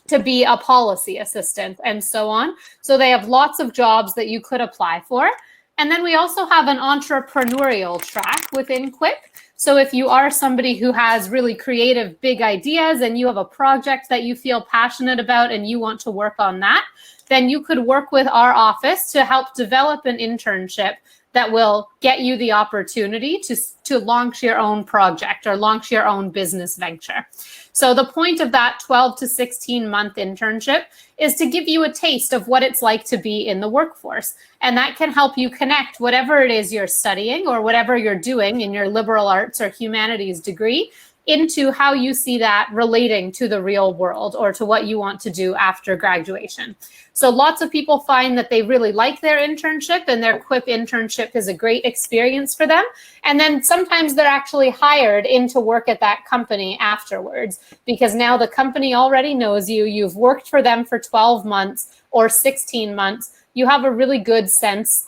to be a policy assistant, and so on. So they have lots of jobs that you could apply for. And then we also have an entrepreneurial track within QUIP. So if you are somebody who has really creative, big ideas and you have a project that you feel passionate about and you want to work on that, then you could work with our office to help develop an internship that will get you the opportunity to launch your own project or launch your own business venture. So the point of that 12 to 16 month internship is to give you a taste of what it's like to be in the workforce. And that can help you connect whatever it is you're studying or whatever you're doing in your liberal arts or humanities degree into how you see that relating to the real world or to what you want to do after graduation. So lots of people find that they really like their internship, and their QUIP internship is a great experience for them. And then sometimes they're actually hired into work at that company afterwards, because now the company already knows you, you've worked for them for 12 months or 16 months, you have a really good sense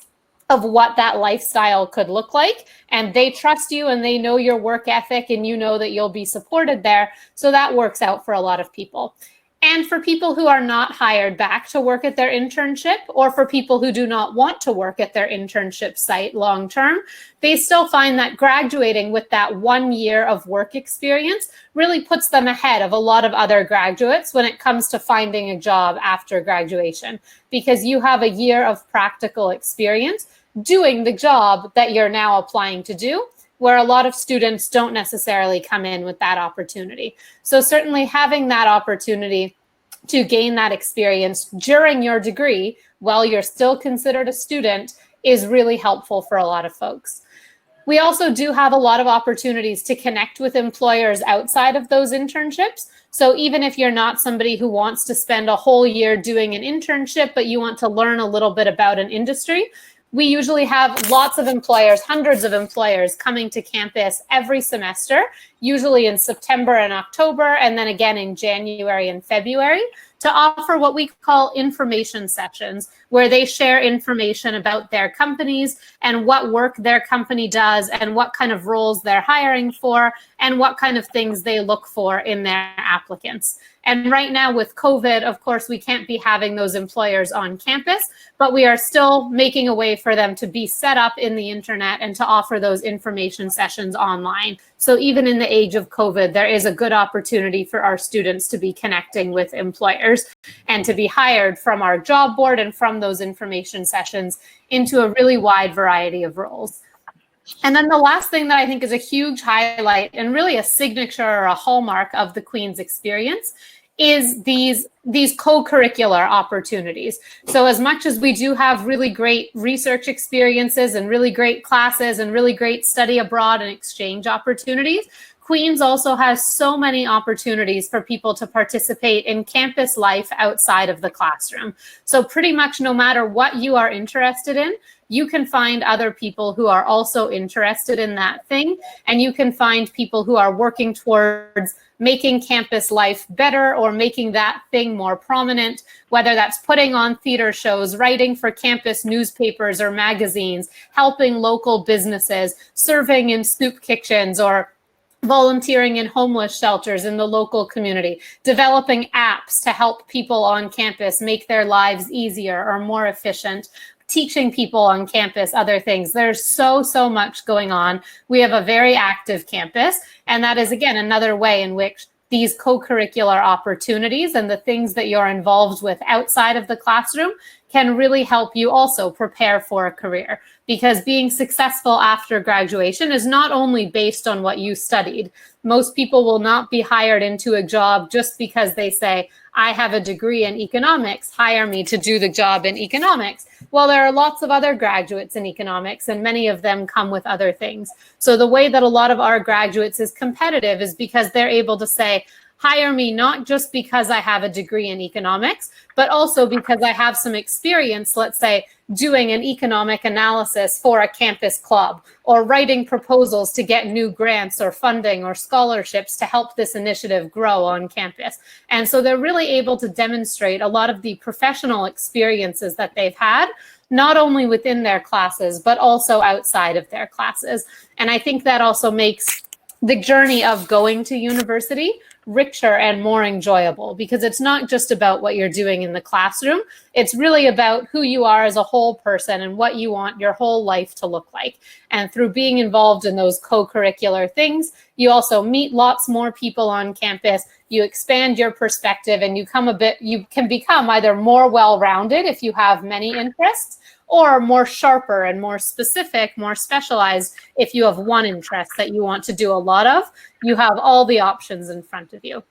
of what that lifestyle could look like, and they trust you and they know your work ethic and you know that you'll be supported there. So that works out for a lot of people. And for people who are not hired back to work at their internship, or for people who do not want to work at their internship site long term, they still find that graduating with that 1 year of work experience really puts them ahead of a lot of other graduates when it comes to finding a job after graduation, because you have a year of practical experience doing the job that you're now applying to do, where a lot of students don't necessarily come in with that opportunity. So certainly having that opportunity to gain that experience during your degree while you're still considered a student is really helpful for a lot of folks. We also do have a lot of opportunities to connect with employers outside of those internships. So even if you're not somebody who wants to spend a whole year doing an internship, but you want to learn a little bit about an industry, we usually have lots of employers, hundreds of employers coming to campus every semester, usually in September and October, and then again in January and February, to offer what we call information sessions, where they share information about their companies and what work their company does and what kind of roles they're hiring for and what kind of things they look for in their applicants. And right now with COVID, of course, we can't be having those employers on campus, but we are still making a way for them to be set up in the internet and to offer those information sessions online. So even in the age of COVID, there is a good opportunity for our students to be connecting with employers and to be hired from our job board and from those information sessions into a really wide variety of roles. And then the last thing that I think is a huge highlight and really a signature or a hallmark of the Queen's experience is these co-curricular opportunities. So as much as we do have really great research experiences and really great classes and really great study abroad and exchange opportunities, Queen's also has so many opportunities for people to participate in campus life outside of the classroom. So pretty much no matter what you are interested in, you can find other people who are also interested in that thing, and you can find people who are working towards making campus life better or making that thing more prominent, whether that's putting on theater shows, writing for campus newspapers or magazines, helping local businesses, serving in soup kitchens, or volunteering in homeless shelters in the local community, developing apps to help people on campus make their lives easier or more efficient, teaching people on campus other things. There's so much going on. We have a very active campus, and that is, again, another way in which these co-curricular opportunities and the things that you're involved with outside of the classroom can really help you also prepare for a career. Because being successful after graduation is not only based on what you studied. Most people will not be hired into a job just because they say, I have a degree in economics, hire me to do the job in economics. Well, there are lots of other graduates in economics, and many of them come with other things. So the way that a lot of our graduates is competitive is because they're able to say, hire me not just because I have a degree in economics, but also because I have some experience, let's say, doing an economic analysis for a campus club, or writing proposals to get new grants or funding or scholarships to help this initiative grow on campus. And so they're really able to demonstrate a lot of the professional experiences that they've had, not only within their classes, but also outside of their classes. And I think that also makes the journey of going to university richer and more enjoyable, because it's not just about what you're doing in the classroom. It's really about who you are as a whole person and what you want your whole life to look like. And through being involved in those co-curricular things, you also meet lots more people on campus, you expand your perspective, and you can become either more well-rounded if you have many interests, or more sharper and more specific, more specialized if you have one interest that you want to do a lot of. You have all the options in front of you.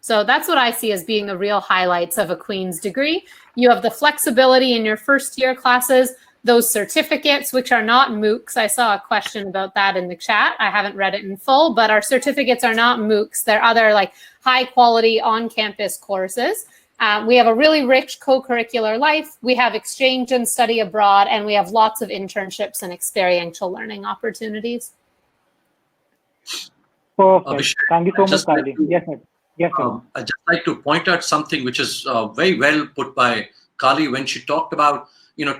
So that's what I see as being the real highlights of a Queen's degree. You have the flexibility in your first year classes, those certificates, which are not MOOCs. I saw a question about that in the chat. I haven't read it in full, but our certificates are not MOOCs. They're other like high quality on-campus courses. We have a really rich co-curricular life. We have exchange and study abroad, and we have lots of internships and experiential learning opportunities. Perfect. Thank you so much, Kali. Yes, sir. Yes, sir. I'd just like to point out something which is very well put by Kali when she talked about,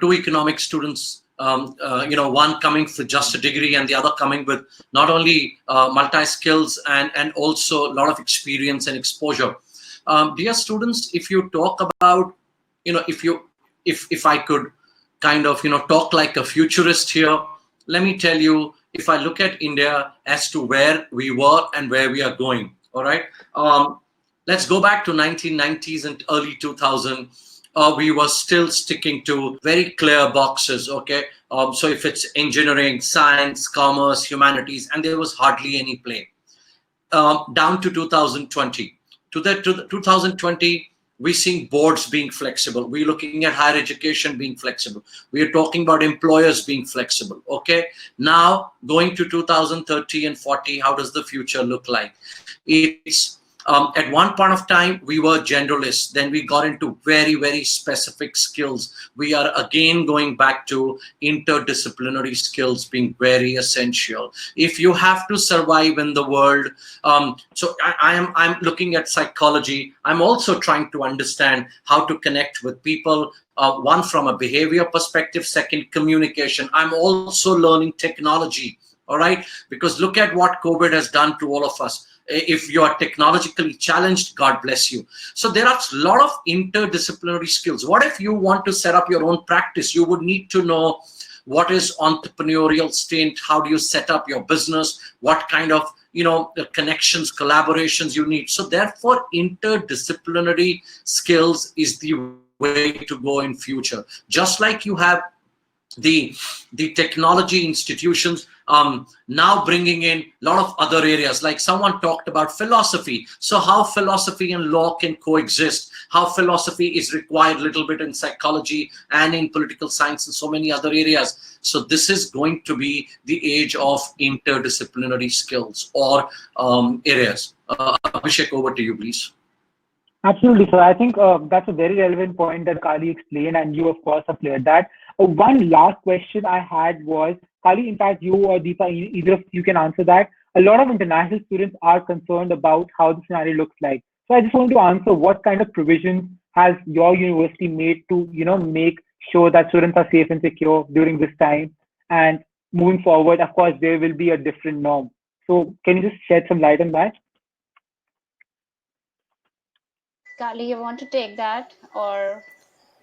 two economic students, one coming for just a degree and the other coming with not only multi-skills and also a lot of experience and exposure. Dear students, if you talk about, if I could kind of, talk like a futurist here, let me tell you, if I look at India as to where we were and where we are going, all right? Let's go back to 1990s and early 2000. we were still sticking to very clear boxes, okay? So if it's engineering, science, commerce, humanities, and there was hardly any play. Down to 2020. To the 2020, we're seeing boards being flexible. We're looking at higher education being flexible. We are talking about employers being flexible, okay? Now, going to 2030 and 40, how does the future look like? It's at one point of time, we were generalists. Then we got into very, very specific skills. We are again going back to interdisciplinary skills being very essential. If you have to survive in the world, so I'm looking at psychology. I'm also trying to understand how to connect with people. One, from a behavior perspective. Second, communication. I'm also learning technology. All right, because look at what COVID has done to all of us. If you are technologically challenged, God bless you. So there are a lot of interdisciplinary skills. What if you want to set up your own practice? You would need to know what is entrepreneurial stint, how do you set up your business, what kind of connections, collaborations you need. So therefore, interdisciplinary skills is the way to go in future. Just like you have the technology institutions now bringing in a lot of other areas, like someone talked about philosophy. So how philosophy and law can coexist, how philosophy is required a little bit in psychology and in political science and so many other areas. So this is going to be the age of interdisciplinary skills or areas. Abhishek, over to you, please. Absolutely. So I think that's a very relevant point that Kali explained, and you, of course, have cleared that. One last question I had was, Kali, in fact, you or Deepa, either of you can answer that. A lot of international students are concerned about how the scenario looks like. So I just wanted to answer, what kind of provisions has your university made to, make sure that students are safe and secure during this time? And moving forward, of course, there will be a different norm. So can you just shed some light on that? Kali, you want to take that, or?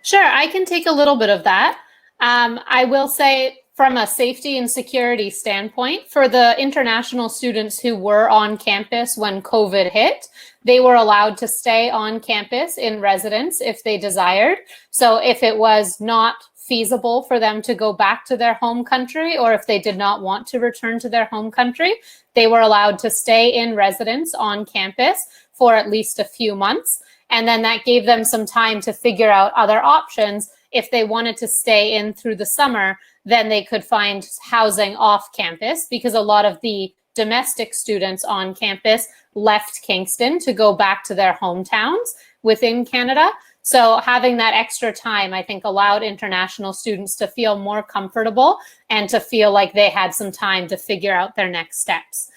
Sure, I can take a little bit of that. I will say, from a safety and security standpoint, for the international students who were on campus when COVID hit, they were allowed to stay on campus in residence if they desired. So if it was not feasible for them to go back to their home country, or if they did not want to return to their home country, they were allowed to stay in residence on campus for at least a few months. And then that gave them some time to figure out other options. If they wanted to stay in through the summer, then they could find housing off campus, because a lot of the domestic students on campus left Kingston to go back to their hometowns within Canada. So having that extra time, I think, allowed international students to feel more comfortable and to feel like they had some time to figure out their next steps.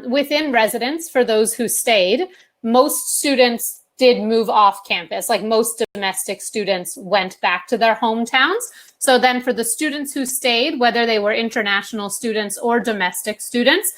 Within residence, for those who stayed, most students did move off campus. Like most domestic students went back to their hometowns. So then for the students who stayed, whether they were international students or domestic students,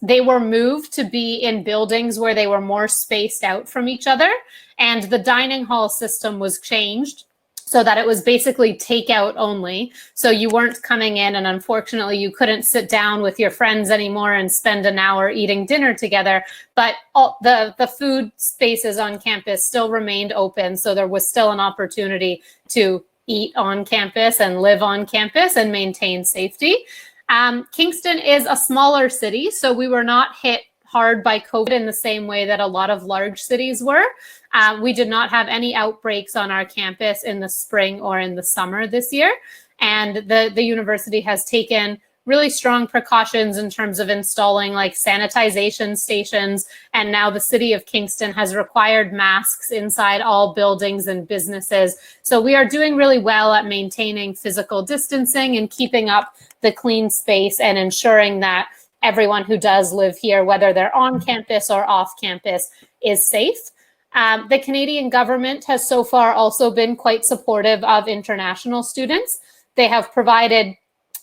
they were moved to be in buildings where they were more spaced out from each other. And the dining hall system was changed so that it was basically takeout only. So you weren't coming in, and unfortunately you couldn't sit down with your friends anymore and spend an hour eating dinner together. But all the food spaces on campus still remained open. So there was still an opportunity to eat on campus and live on campus and maintain safety. Kingston is a smaller city, so we were not hit hard by COVID in the same way that a lot of large cities were. We did not have any outbreaks on our campus in the spring or in the summer this year. And the university has taken really strong precautions in terms of installing like sanitization stations. And now the city of Kingston has required masks inside all buildings and businesses. So we are doing really well at maintaining physical distancing and keeping up the clean space and ensuring that everyone who does live here, whether they're on campus or off campus, is safe. The Canadian government has so far also been quite supportive of international students. They have provided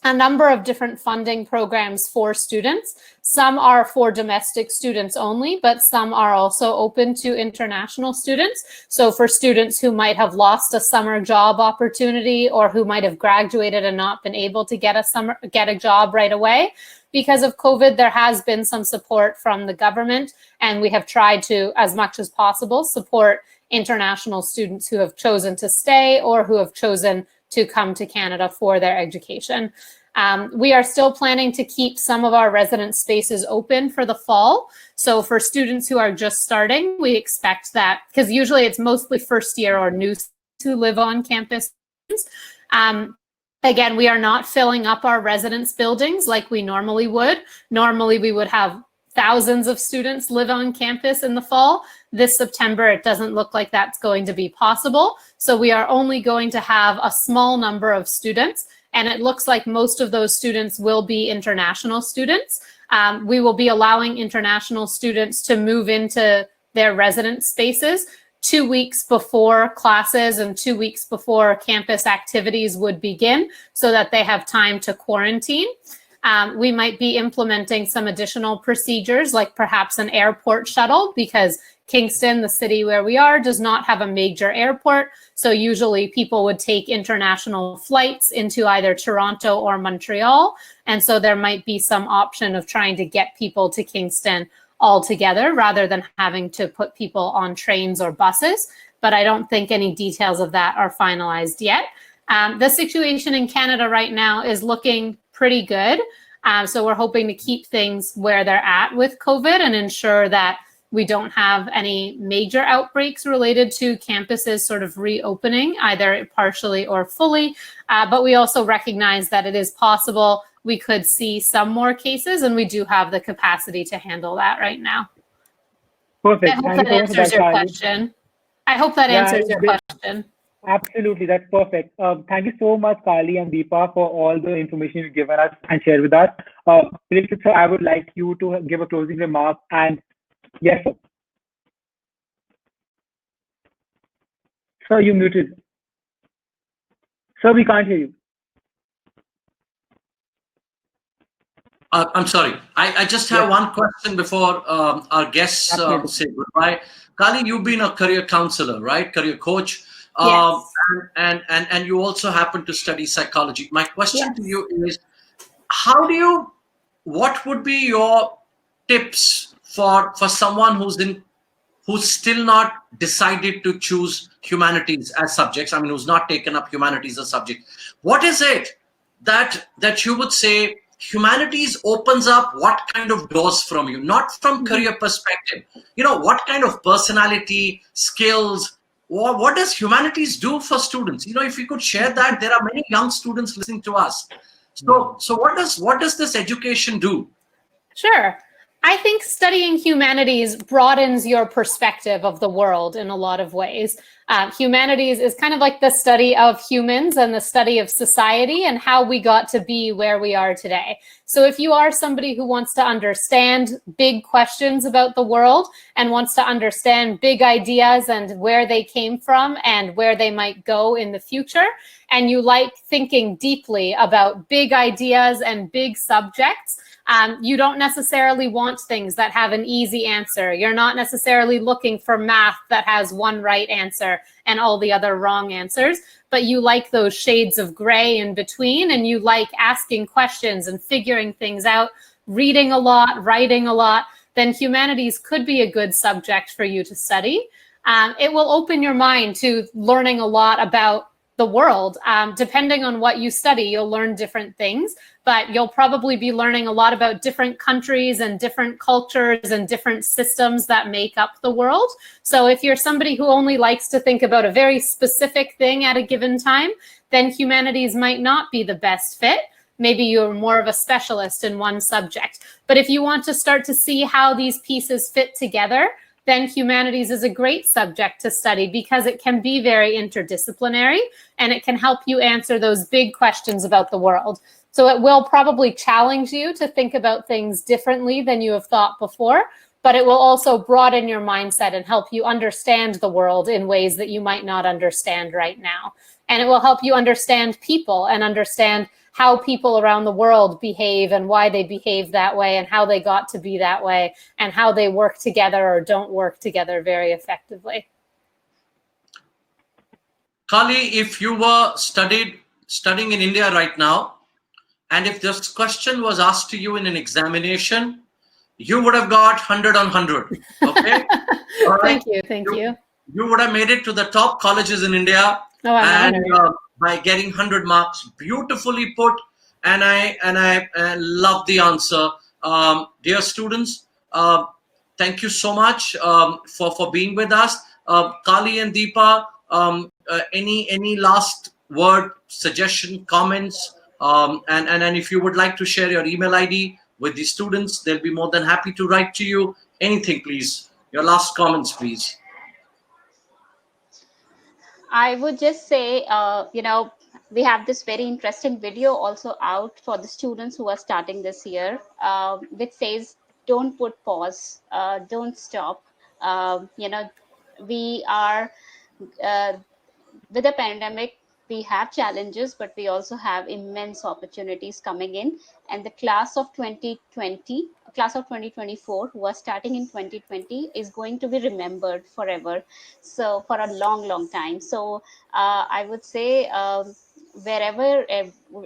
a number of different funding programs for students. Some are for domestic students only, but some are also open to international students. So for students who might have lost a summer job opportunity, or who might have graduated and not been able to get a job right away, because of COVID, there has been some support from the government, and we have tried to, as much as possible, support international students who have chosen to stay or who have chosen to come to Canada for their education. We are still planning to keep some of our residence spaces open for the fall. So for students who are just starting, we expect that, because usually it's mostly first year or new who live on campus. Again, we are not filling up our residence buildings like we normally would. Normally we would have thousands of students live on campus in the fall. This September, it doesn't look like that's going to be possible. So we are only going to have a small number of students, and it looks like most of those students will be international students. We will be allowing international students to move into their residence spaces 2 weeks before classes and 2 weeks before campus activities would begin, so that they have time to quarantine. We might be implementing some additional procedures, like perhaps an airport shuttle, because Kingston, the city where we are, does not have a major airport. So usually people would take international flights into either Toronto or Montreal. And so there might be some option of trying to get people to Kingston all together rather than having to put people on trains or buses. But I don't think any details of that are finalized yet. The situation in Canada right now is looking pretty good. So we're hoping to keep things where they're at with COVID and ensure that we don't have any major outbreaks related to campuses sort of reopening, either partially or fully. But we also recognize that it is possible we could see some more cases, and we do have the capacity to handle that right now. Perfect. I hope that answers your question. I hope that answers your question. Absolutely, that's perfect. Thank you so much, Kali and Deepa, for all the information you've given us and shared with us. Pritchard, sir, I would like you to give a closing remark. And yes, sir. Sir, you muted. Sir, we can't hear you. I'm sorry. I just have one question before our guests say goodbye. Kali, you've been a career counselor, right? Career coach. Yes. And you also happen to study psychology. My question to you is, what would be your tips for someone who's still not decided to choose humanities as subjects? I mean, who's not taken up humanities as subject. What is it that you would say humanities opens up what kind of doors from you, not from career perspective? What kind of personality, skills, what does humanities do for students? If you could share that. There are many young students listening to us. So what does this education do? Sure. I think studying humanities broadens your perspective of the world in a lot of ways. Humanities is kind of like the study of humans and the study of society and how we got to be where we are today. So if you are somebody who wants to understand big questions about the world and wants to understand big ideas and where they came from and where they might go in the future, and you like thinking deeply about big ideas and big subjects, you don't necessarily want things that have an easy answer. You're not necessarily looking for math that has one right answer and all the other wrong answers, but you like those shades of gray in between, and you like asking questions and figuring things out, reading a lot, writing a lot, then humanities could be a good subject for you to study. It will open your mind to learning a lot about the world. Depending on what you study, you'll learn different things, but you'll probably be learning a lot about different countries and different cultures and different systems that make up the world. So if you're somebody who only likes to think about a very specific thing at a given time, then humanities might not be the best fit. Maybe you're more of a specialist in one subject. But if you want to start to see how these pieces fit together, then humanities is a great subject to study because it can be very interdisciplinary and it can help you answer those big questions about the world. So it will probably challenge you to think about things differently than you have thought before, but it will also broaden your mindset and help you understand the world in ways that you might not understand right now. And it will help you understand people and understand how people around the world behave and why they behave that way and how they got to be that way and how they work together or don't work together very effectively. Kali, if you were studying in India right now, and if this question was asked to you in an examination, you would have got 100 on 100. Okay? All right. Thank you. you would have made it to the top colleges in India. Oh, I'm And by getting 100 marks, beautifully put. And I love the answer. Dear students, thank you so much for being with us. Kali and Deepa, any last word, suggestion, comments, and if you would like to share your email ID with the students, they'll be more than happy to write to you. Anything, please. Your last comments, please. I would just say, we have this very interesting video also out for the students who are starting this year, which says, don't put pause, don't stop. We are, with the pandemic, we have challenges, but we also have immense opportunities coming in. And the class of 2024, who are starting in 2020, is going to be remembered forever. So for a long, long time. So I would say, wherever,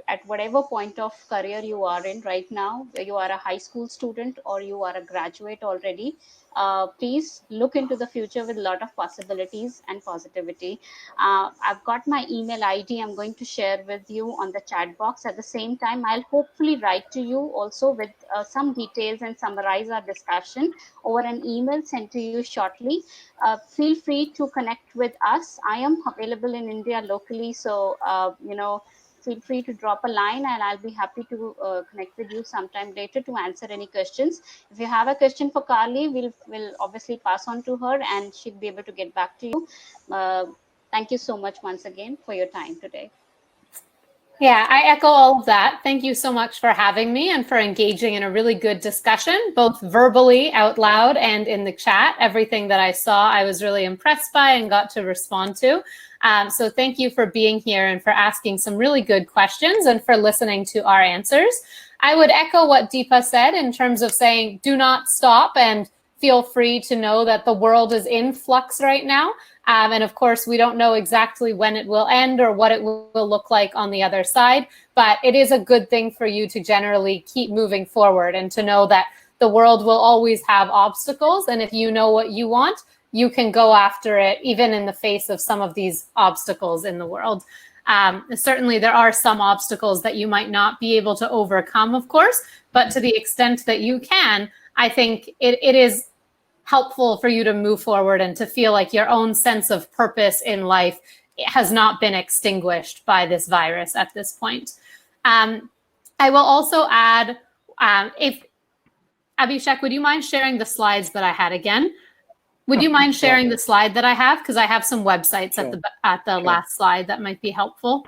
at whatever point of career you are in right now, whether you are a high school student or you are a graduate already, please look into the future with a lot of possibilities and positivity. I've got my email ID. I'm going to share with you on the chat box. At the same time, I'll hopefully write to you also with some details and summarize our discussion over an email sent to you shortly. Feel free to connect with us. I am available in India locally, so feel free to drop a line, and I'll be happy to connect with you sometime later to answer any questions. If you have a question for Carly, we'll obviously pass on to her, and she'll be able to get back to you. Thank you so much once again for your time today. Yeah, I echo all of that. Thank you so much for having me and for engaging in a really good discussion, both verbally out loud and in the chat. Everything that I saw, I was really impressed by and got to respond to. So thank you for being here and for asking some really good questions and for listening to our answers. I would echo what Deepa said in terms of saying, do not stop, and feel free to know that the world is in flux right now. And of course, we don't know exactly when it will end or what it will look like on the other side, but it is a good thing for you to generally keep moving forward and to know that the world will always have obstacles. And if you know what you want, you can go after it, even in the face of some of these obstacles in the world. Certainly, there are some obstacles that you might not be able to overcome, of course, but to the extent that you can, I think it is helpful for you to move forward and to feel like your own sense of purpose in life has not been extinguished by this virus at this point. I will also add, if Abhishek, would you mind sharing the slides that I had again? Would you mind sharing the slide that I have? Because I have some websites at the last slide that might be helpful.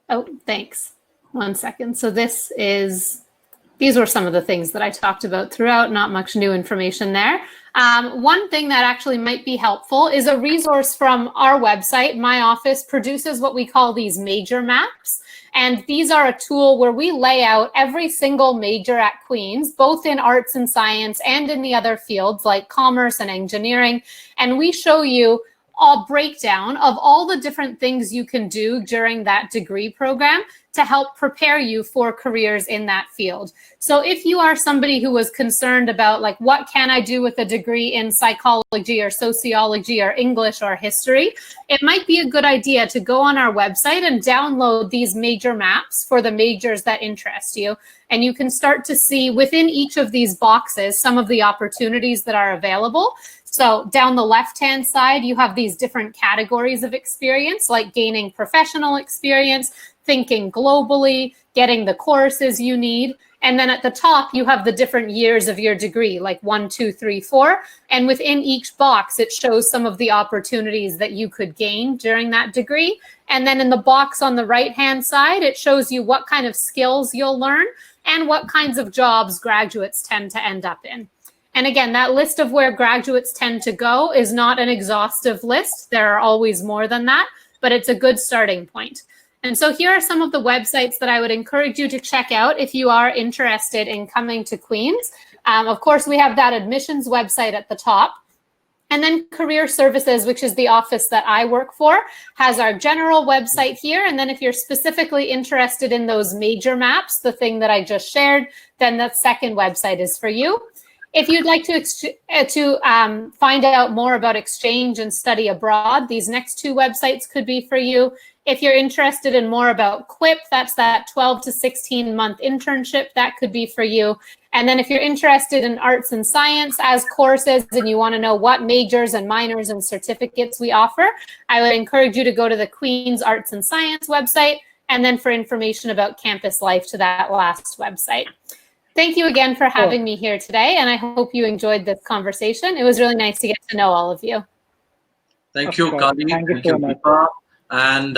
Oh, thanks. 1 second. So these were some of the things that I talked about throughout, not much new information there. One thing that actually might be helpful is a resource from our website. My office produces what we call these major maps. And these are a tool where we lay out every single major at Queen's, both in arts and science and in the other fields like commerce and engineering. And we show you a breakdown of all the different things you can do during that degree program to help prepare you for careers in that field. So if you are somebody who was concerned about, like, what can I do with a degree in psychology or sociology or English or history, it might be a good idea to go on our website and download these major maps for the majors that interest you. And you can start to see within each of these boxes some of the opportunities that are available. So down the left-hand side, you have these different categories of experience, like gaining professional experience, thinking globally, getting the courses you need. And then at the top, you have the different years of your degree, like 1, 2, 3, 4. And within each box, it shows some of the opportunities that you could gain during that degree. And then in the box on the right-hand side, it shows you what kind of skills you'll learn and what kinds of jobs graduates tend to end up in. And again, that list of where graduates tend to go is not an exhaustive list. There are always more than that, but it's a good starting point. And so here are some of the websites that I would encourage you to check out if you are interested in coming to Queen's. Of course, we have that admissions website at the top. And then Career Services, which is the office that I work for, has our general website here. And then if you're specifically interested in those major maps, the thing that I just shared, then that second website is for you. If you'd like to find out more about exchange and study abroad, these next two websites could be for you. If you're interested in more about QUIP, that's that 12 to 16 month internship, that could be for you. And then if you're interested in arts and science as courses and you want to know what majors and minors and certificates we offer, I would encourage you to go to the Queen's Arts and Science website, and then for information about campus life to that last website. Thank you again for having me here today, and I hope you enjoyed this conversation. It was really nice to get to know all of you. Thank you, Kali. Thank you so much. Deepa. And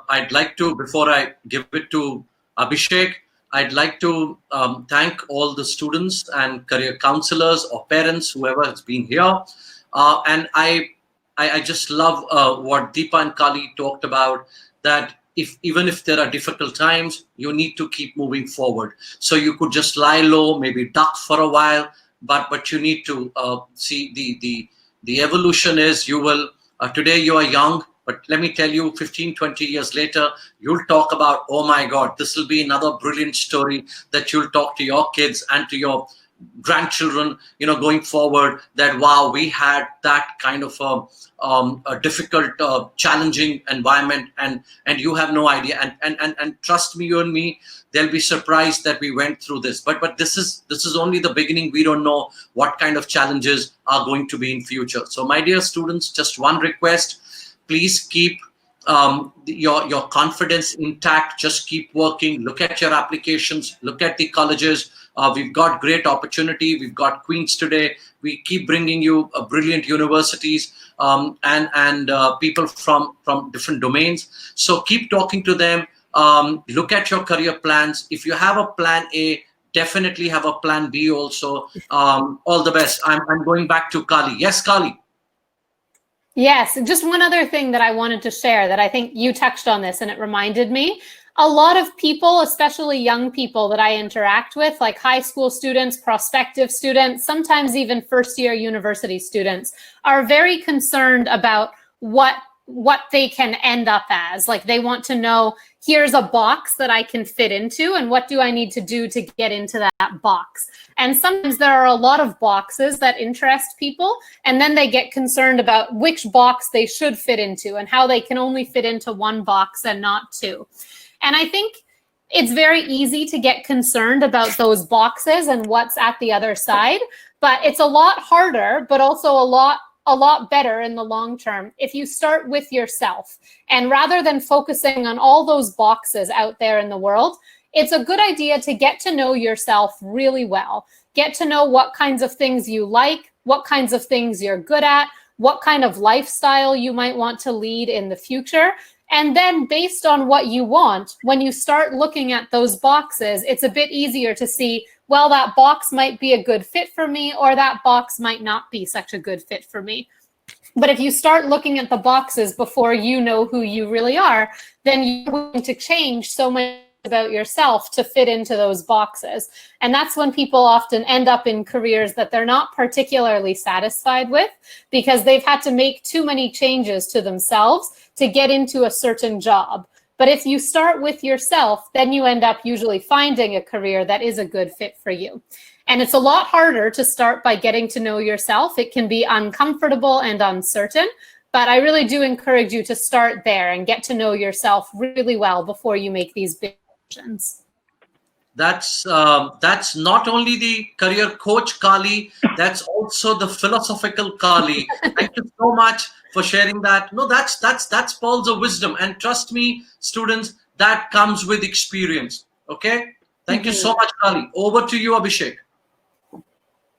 I'd like to, before I give it to Abhishek, I'd like to thank all the students and career counselors or parents, whoever has been here. And I just love what Deepa and Kali talked about, that even if there are difficult times, you need to keep moving forward. So you could just lie low, maybe duck for a while, but you need to see the evolution is you will, today you are young, but let me tell you, 15, 20 years later, you'll talk about, oh my God, this will be another brilliant story that you'll talk to your kids and to your grandchildren, going forward, that wow, we had that kind of a difficult, challenging environment, and you have no idea. And trust me, you and me, they'll be surprised that we went through this. But this is only the beginning. We don't know what kind of challenges are going to be in future. So my dear students, just one request: please keep your confidence intact. Just keep working. Look at your applications. Look at the colleges. We've got great opportunity. We've got Queens today. We keep bringing you brilliant universities and people from different domains. So keep talking to them. Look at your career plans. If you have a plan A, definitely have a plan B also. All the best. I'm going back to Kali. Yes, Kali. Yes, just one other thing that I wanted to share, that I think you touched on this and it reminded me. A lot of people, especially young people that I interact with, like high school students, prospective students, sometimes even first-year university students, are very concerned about what they can end up as. Like, they want to know, here's a box that I can fit into, and what do I need to do to get into that box? And sometimes there are a lot of boxes that interest people, and then they get concerned about which box they should fit into and how they can only fit into one box and not two. And I think it's very easy to get concerned about those boxes and what's at the other side, but it's a lot harder, but also a lot better in the long term if you start with yourself. And rather than focusing on all those boxes out there in the world, it's a good idea to get to know yourself really well. Get to know what kinds of things you like, what kinds of things you're good at, what kind of lifestyle you might want to lead in the future. And then based on what you want, when you start looking at those boxes, it's a bit easier to see, well, that box might be a good fit for me, or that box might not be such a good fit for me. But if you start looking at the boxes before you know who you really are, then you're going to change so much about yourself to fit into those boxes. And that's when people often end up in careers that they're not particularly satisfied with, because they've had to make too many changes to themselves to get into a certain job. But if you start with yourself, then you end up usually finding a career that is a good fit for you. And it's a lot harder to start by getting to know yourself. It can be uncomfortable and uncertain, but I really do encourage you to start there and get to know yourself really well before you make these big decisions. That's not only the career coach Kali, that's also the philosophical Kali. Thank you so much for sharing that. No, that's pearls of wisdom, and trust me, students, that comes with experience. Okay, thank you so much, Kali. Over to you, Abhishek.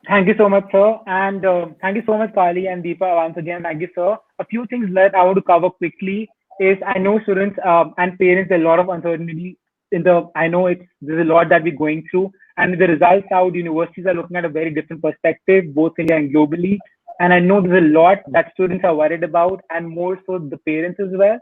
Thank you so much, sir, and thank you so much, Kali and Deepa. Once again, thank you, sir. A few things that I want to cover quickly is, I know students and parents, a lot of uncertainty. I know there's a lot that we're going through, and the results out, universities are looking at a very different perspective, both India and globally. And I know there's a lot that students are worried about, and more so the parents as well.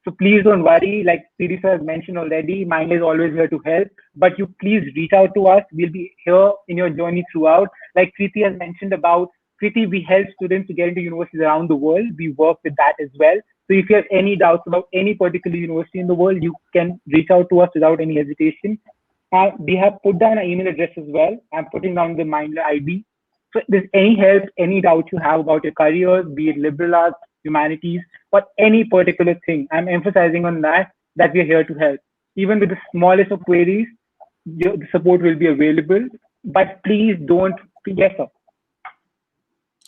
So please don't worry. Like Siri has mentioned already, Mind is always here to help. But you please reach out to us. We'll be here in your journey throughout. Like Kriti has mentioned about, Kriti, we help students to get into universities around the world. We work with that as well. So if you have any doubts about any particular university in the world, you can reach out to us without any hesitation. We have put down an email address as well. I'm putting down the Mindler ID. So if there's any help, any doubt you have about your careers, be it liberal arts, humanities, or any particular thing, I'm emphasizing on that we're here to help. Even with the smallest of queries, the support will be available. But please don't. Yes, sir.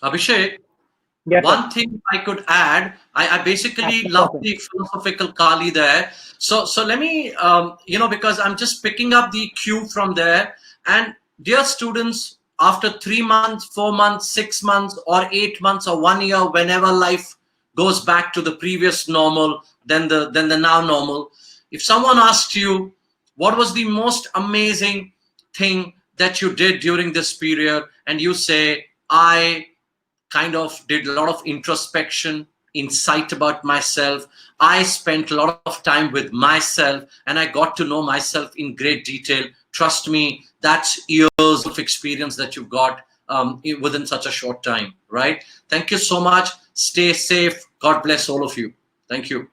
Abhishek, Yes, one sir. thing I could add, I basically Absolutely. love the philosophical Kali there. So let me, because I'm just picking up the cue from there. And dear students, after 3 months, 4 months, 6 months, or 8 months, or 1 year, whenever life goes back to the previous normal, then the now normal, if someone asked you, what was the most amazing thing that you did during this period, and you say, I kind of did a lot of introspection, insight about myself. I spent a lot of time with myself, and I got to know myself in great detail. Trust me, that's years of experience that you've got within such a short time, right? Thank you so much. Stay safe. God bless all of you. Thank you.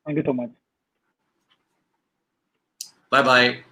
Thank you so much. Bye-bye.